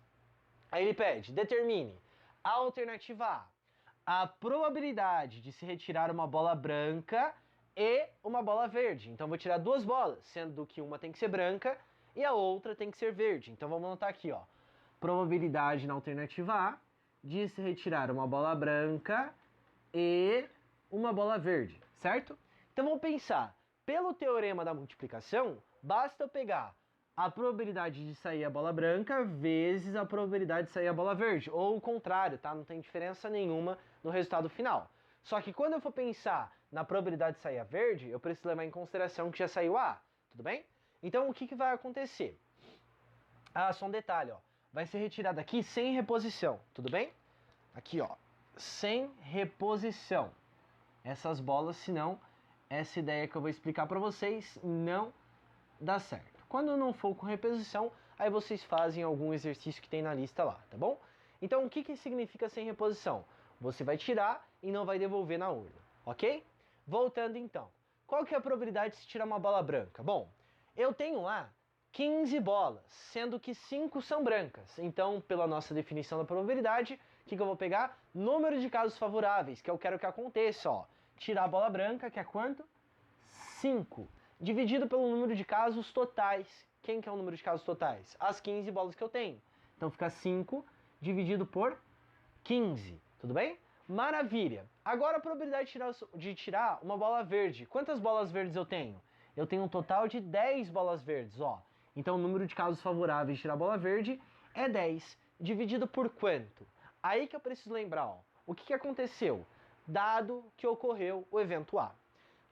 Aí ele pede, determine a alternativa A, a probabilidade de se retirar uma bola branca e uma bola verde. Então vou tirar duas bolas, sendo que uma tem que ser branca e a outra tem que ser verde. Então vamos anotar aqui, ó. Probabilidade na alternativa A de se retirar uma bola branca e uma bola verde, certo? Então vamos pensar, pelo teorema da multiplicação, basta eu pegar a probabilidade de sair a bola branca vezes a probabilidade de sair a bola verde, ou o contrário, tá? Não tem diferença nenhuma no resultado final. Só que quando eu for pensar na probabilidade de sair a verde, eu preciso levar em consideração que já saiu A, tudo bem? Então o que vai acontecer? Ah, só um detalhe, ó. Vai ser retirado aqui sem reposição, tudo bem? Aqui, ó, sem reposição. Essas bolas, senão essa ideia que eu vou explicar para vocês não dá certo. Quando não for com reposição, aí vocês fazem algum exercício que tem na lista lá, tá bom? Então, o que significa sem reposição? Você vai tirar e não vai devolver na urna, ok? Voltando então, qual que é a probabilidade de se tirar uma bola branca? Bom, eu tenho lá 15 bolas, sendo que 5 são brancas. Então, pela nossa definição da probabilidade, o que eu vou pegar? Número de casos favoráveis, que eu quero que aconteça, ó. Tirar a bola branca, que é quanto? 5. Dividido pelo número de casos totais. Quem que é o número de casos totais? As 15 bolas que eu tenho. Então fica 5 dividido por 15. Tudo bem? Maravilha. Agora a probabilidade de tirar uma bola verde. Quantas bolas verdes eu tenho? Eu tenho um total de 10 bolas verdes, ó. Então o número de casos favoráveis de tirar a bola verde é 10. Dividido por quanto? Aí que eu preciso lembrar, ó, o que aconteceu? Dado que ocorreu o evento A.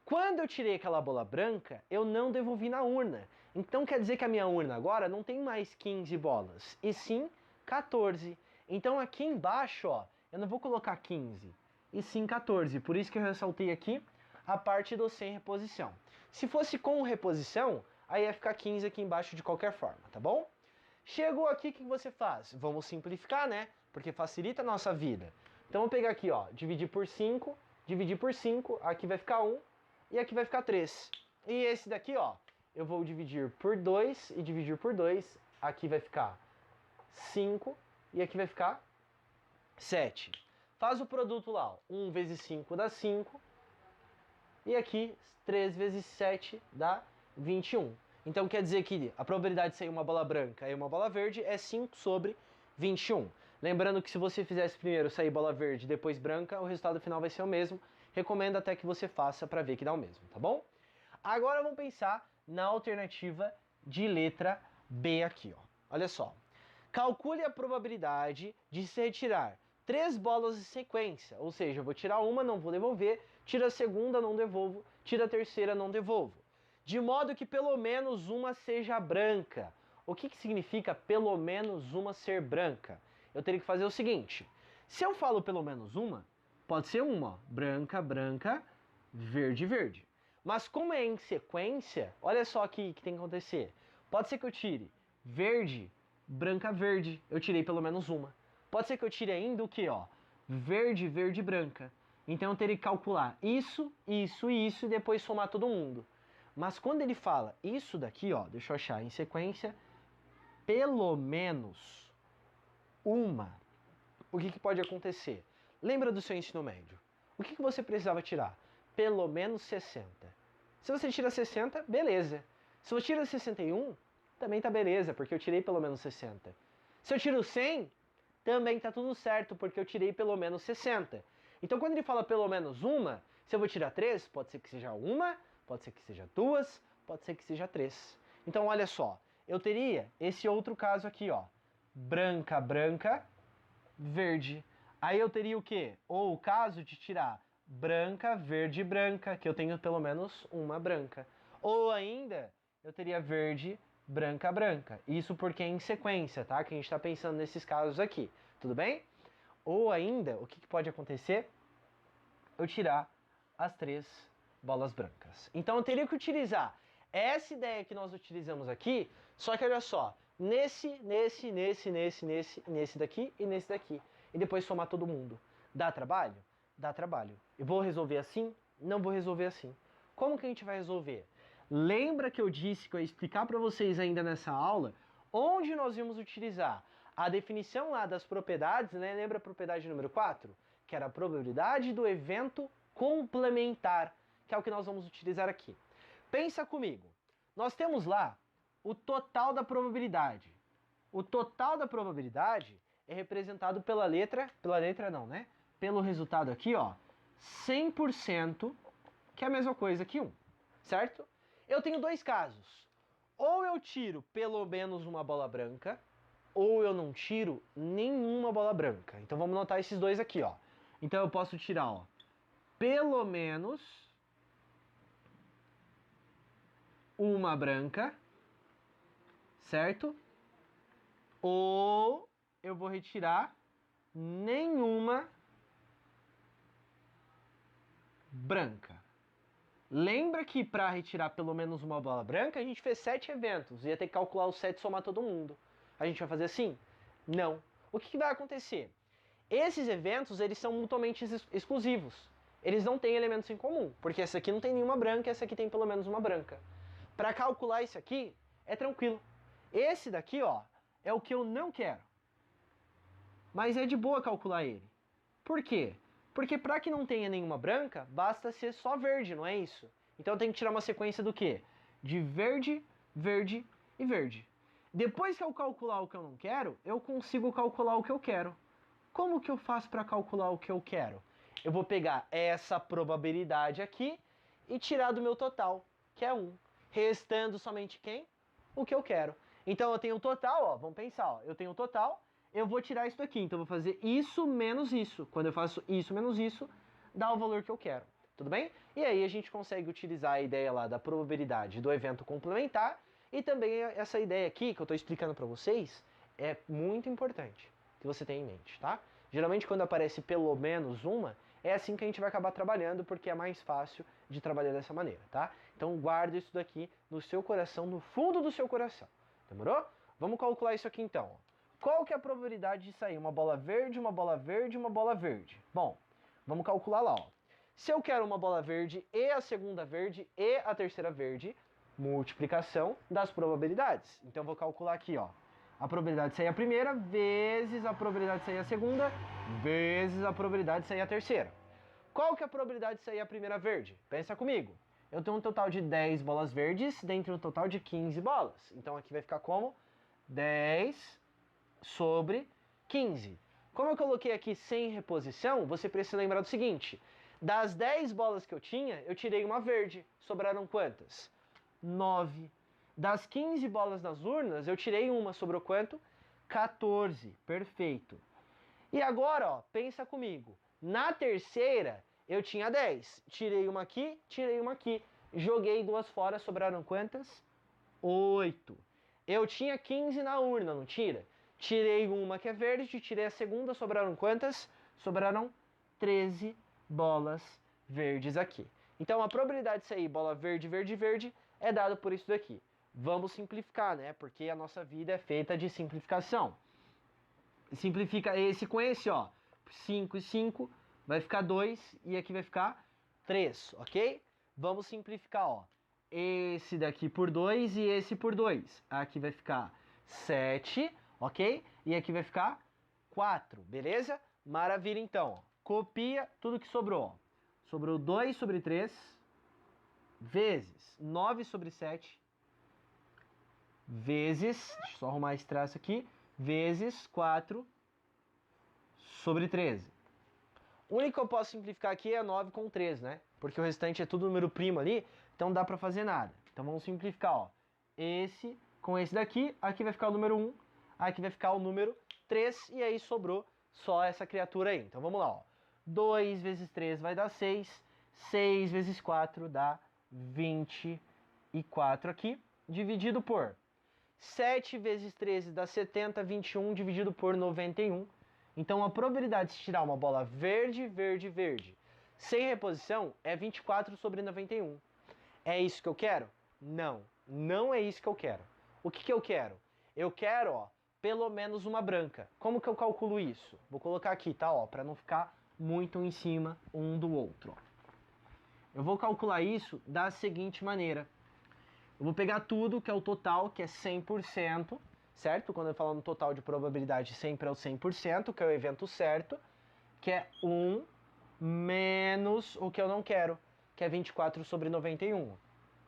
Quando eu tirei aquela bola branca, eu não devolvi na urna. Então quer dizer que a minha urna agora não tem mais 15 bolas, e sim 14. Então aqui embaixo, ó, eu não vou colocar 15, e sim 14. Por isso que eu ressaltei aqui a parte do sem reposição. Se fosse com reposição, aí ia ficar 15 aqui embaixo de qualquer forma, tá bom? Chegou aqui, o que você faz? Vamos simplificar, né? Porque facilita a nossa vida. Então vou pegar aqui, ó, dividir por 5, aqui vai ficar 1, e aqui vai ficar 3. E esse daqui, ó, eu vou dividir por 2 e dividir por 2. Aqui vai ficar 5 e aqui vai ficar 7. Faz o produto lá, ó. 1 vezes 5 dá 5. E aqui 3 vezes 7 dá 21. Então quer dizer que a probabilidade de sair uma bola branca e uma bola verde é 5 sobre 21. Lembrando que se você fizesse primeiro sair bola verde e depois branca, o resultado final vai ser o mesmo. Recomendo até que você faça para ver que dá o mesmo, tá bom? Agora vamos pensar na alternativa de letra B aqui, ó. Olha só. Calcule a probabilidade de se retirar 3 bolas em sequência, ou seja, eu vou tirar uma, não vou devolver, tiro a segunda, não devolvo, tiro a terceira, não devolvo. De modo que pelo menos uma seja branca. O que significa pelo menos uma ser branca? Eu teria que fazer o seguinte, se eu falo pelo menos uma, pode ser uma, ó, branca, branca, verde, verde. Mas como é em sequência, olha só aqui o que tem que acontecer. Pode ser que eu tire verde, branca, verde. Eu tirei pelo menos uma. Pode ser que eu tire ainda o que, ó? Verde, verde, branca. Então eu teria que calcular isso, isso e isso e depois somar todo mundo. Mas quando ele fala isso daqui, ó, deixa eu achar, em sequência, pelo menos uma, o que pode acontecer? Lembra do seu ensino médio? O que você precisava tirar? Pelo menos 60. Se você tira 60, beleza. Se eu tiro 61, também tá beleza, porque eu tirei pelo menos 60. Se eu tiro 100, também tá tudo certo, porque eu tirei pelo menos 60. Então quando ele fala pelo menos uma, se eu vou tirar 3, pode ser que seja uma, pode ser que seja 2, pode ser que seja 3. Então olha só, eu teria esse outro caso aqui, ó. Branca, branca, verde. Aí eu teria o quê? Ou o caso de tirar branca, verde, branca, que eu tenho pelo menos uma branca. Ou ainda, eu teria verde, branca, branca. Isso porque é em sequência, tá? Que a gente está pensando nesses casos aqui. Tudo bem? Ou ainda, o que pode acontecer? Eu tirar as 3 bolas brancas. Então eu teria que utilizar essa ideia que nós utilizamos aqui, só que olha só, nesse daqui e nesse daqui. E depois somar todo mundo. Dá trabalho? Dá trabalho. Eu vou resolver assim? Não vou resolver assim. Como que a gente vai resolver? Lembra que eu disse que eu ia explicar para vocês ainda nessa aula onde nós íamos utilizar a definição lá das propriedades, né? Lembra a propriedade número 4? Que era a probabilidade do evento complementar, que é o que nós vamos utilizar aqui. Pensa comigo. Nós temos lá o total da probabilidade. O total da probabilidade é representado pela letra não, né? Pelo resultado aqui, ó, 100%, que é a mesma coisa que 1, certo? Eu tenho dois casos. Ou eu tiro pelo menos uma bola branca, ou eu não tiro nenhuma bola branca. Então vamos notar esses dois aqui, ó. Então eu posso tirar, ó, pelo menos uma branca, certo? Ou eu vou retirar nenhuma branca. Lembra que para retirar pelo menos uma bola branca, a gente fez 7 eventos. Ia ter que calcular os 7 e somar todo mundo. A gente vai fazer assim? Não. O que vai acontecer? Esses eventos, eles são mutuamente exclusivos. Eles não têm elementos em comum, porque essa aqui não tem nenhuma branca e essa aqui tem pelo menos uma branca. Para calcular isso aqui, é tranquilo. Esse daqui, ó, é o que eu não quero. Mas é de boa calcular ele. Por quê? Porque para que não tenha nenhuma branca, basta ser só verde, não é isso? Então eu tenho que tirar uma sequência do quê? De verde, verde e verde. Depois que eu calcular o que eu não quero, eu consigo calcular o que eu quero. Como que eu faço para calcular o que eu quero? Eu vou pegar essa probabilidade aqui e tirar do meu total, que é 1. Restando somente quem? O que eu quero. Então eu tenho o total, ó, vamos pensar, ó, eu tenho o total, eu vou tirar isso daqui, então eu vou fazer isso menos isso. Quando eu faço isso menos isso, dá o valor que eu quero, tudo bem? E aí a gente consegue utilizar a ideia lá da probabilidade do evento complementar e também essa ideia aqui que eu estou explicando para vocês é muito importante que você tenha em mente, tá? Geralmente quando aparece pelo menos uma, é assim que a gente vai acabar trabalhando, porque é mais fácil de trabalhar dessa maneira, tá? Então guarda isso daqui no seu coração, no fundo do seu coração, demorou? Vamos calcular isso aqui então. Qual que é a probabilidade de sair uma bola verde, uma bola verde, uma bola verde? Bom, vamos calcular lá, ó. Se eu quero uma bola verde e a segunda verde e a terceira verde, multiplicação das probabilidades. Então eu vou calcular aqui, ó. A probabilidade de sair a primeira vezes a probabilidade de sair a segunda vezes a probabilidade de sair a terceira. Qual que é a probabilidade de sair a primeira verde? Pensa comigo. Eu tenho um total de 10 bolas verdes dentro do total de 15 bolas. Então aqui vai ficar como 10 sobre 15. Como eu coloquei aqui sem reposição, você precisa lembrar do seguinte. Das 10 bolas que eu tinha, eu tirei uma verde. Sobraram quantas? 9. Das 15 bolas nas urnas, eu tirei uma. Sobrou quanto? 14. Perfeito. E agora, ó, pensa comigo. Na terceira, eu tinha 10. Tirei uma aqui, tirei uma aqui. Joguei duas fora, sobraram quantas? 8. Eu tinha 15 na urna, não tira? Tirei uma que é verde, tirei a segunda, sobraram quantas? Sobraram 13 bolas verdes aqui. Então a probabilidade de sair bola verde, verde, verde é dada por isso daqui. Vamos simplificar, né? Porque a nossa vida é feita de simplificação. Simplifica esse com esse, ó. 5 e 5 vai ficar 2 e aqui vai ficar 3, ok? Vamos simplificar, ó. Esse daqui por 2 e esse por 2. Aqui vai ficar 7, ok? E aqui vai ficar 4, beleza? Maravilha, então. Ó. Copia tudo que sobrou. Ó. Sobrou 2 sobre 3 vezes 9 sobre 7 vezes, deixa eu só arrumar esse traço aqui, vezes 4 sobre 13. O único que eu posso simplificar aqui é 9 com 3, né? Porque o restante é tudo número primo ali, então não dá pra fazer nada. Então vamos simplificar, ó. Esse com esse daqui, aqui vai ficar o número 1, aqui vai ficar o número 3, e aí sobrou só essa criatura aí. Então vamos lá, ó. 2 vezes 3 vai dar 6, 6 vezes 4 dá 24 aqui, dividido por 7 vezes 13 dá 70, 21 dividido por 91. Então a probabilidade de tirar uma bola verde, verde, verde, sem reposição é 24 sobre 91. É isso que eu quero? Não, não é isso que eu quero. O que eu quero? Eu quero, ó, pelo menos uma branca. Como que eu calculo isso? Vou colocar aqui, tá, ó, para não ficar muito em cima um do outro. Ó. Eu vou calcular isso da seguinte maneira. Eu vou pegar tudo, que é o total, que é 100%, certo? Quando eu falo no total de probabilidade, sempre é o 100%, que é o evento certo, que é 1 menos o que eu não quero, que é 24 sobre 91.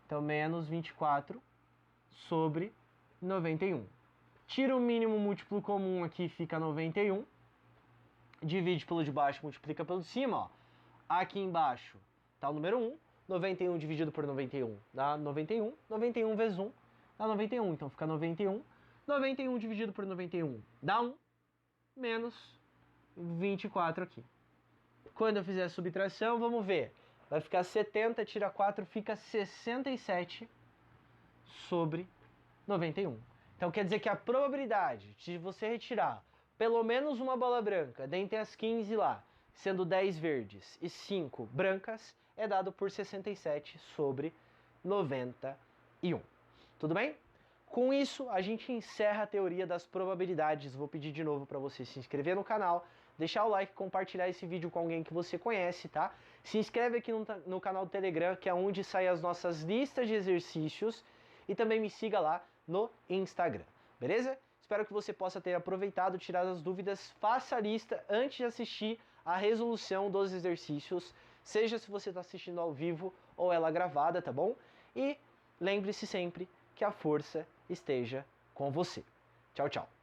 Então, menos 24 sobre 91. Tira o mínimo múltiplo comum aqui, fica 91. Divide pelo de baixo, multiplica pelo de cima, ó. Aqui embaixo tá o número 1. 91 dividido por 91 dá 91. 91 vezes 1 dá 91. Então fica 91. 91 dividido por 91 dá 1. Menos 24 aqui. Quando eu fizer a subtração, vamos ver. Vai ficar 70, tira 4, fica 67 sobre 91. Então quer dizer que a probabilidade de você retirar pelo menos uma bola branca dentre as 15 lá, sendo 10 verdes e 5 brancas, é dado por 67 sobre 91. Tudo bem? Com isso, a gente encerra a teoria das probabilidades. Vou pedir de novo para você se inscrever no canal, deixar o like, compartilhar esse vídeo com alguém que você conhece, tá? Se inscreve aqui no canal do Telegram, que é onde saem as nossas listas de exercícios, e também me siga lá no Instagram, beleza? Espero que você possa ter aproveitado, tirado as dúvidas, faça a lista antes de assistir a resolução dos exercícios, seja se você está assistindo ao vivo ou ela gravada, tá bom? E lembre-se sempre que a força esteja com você. Tchau, tchau.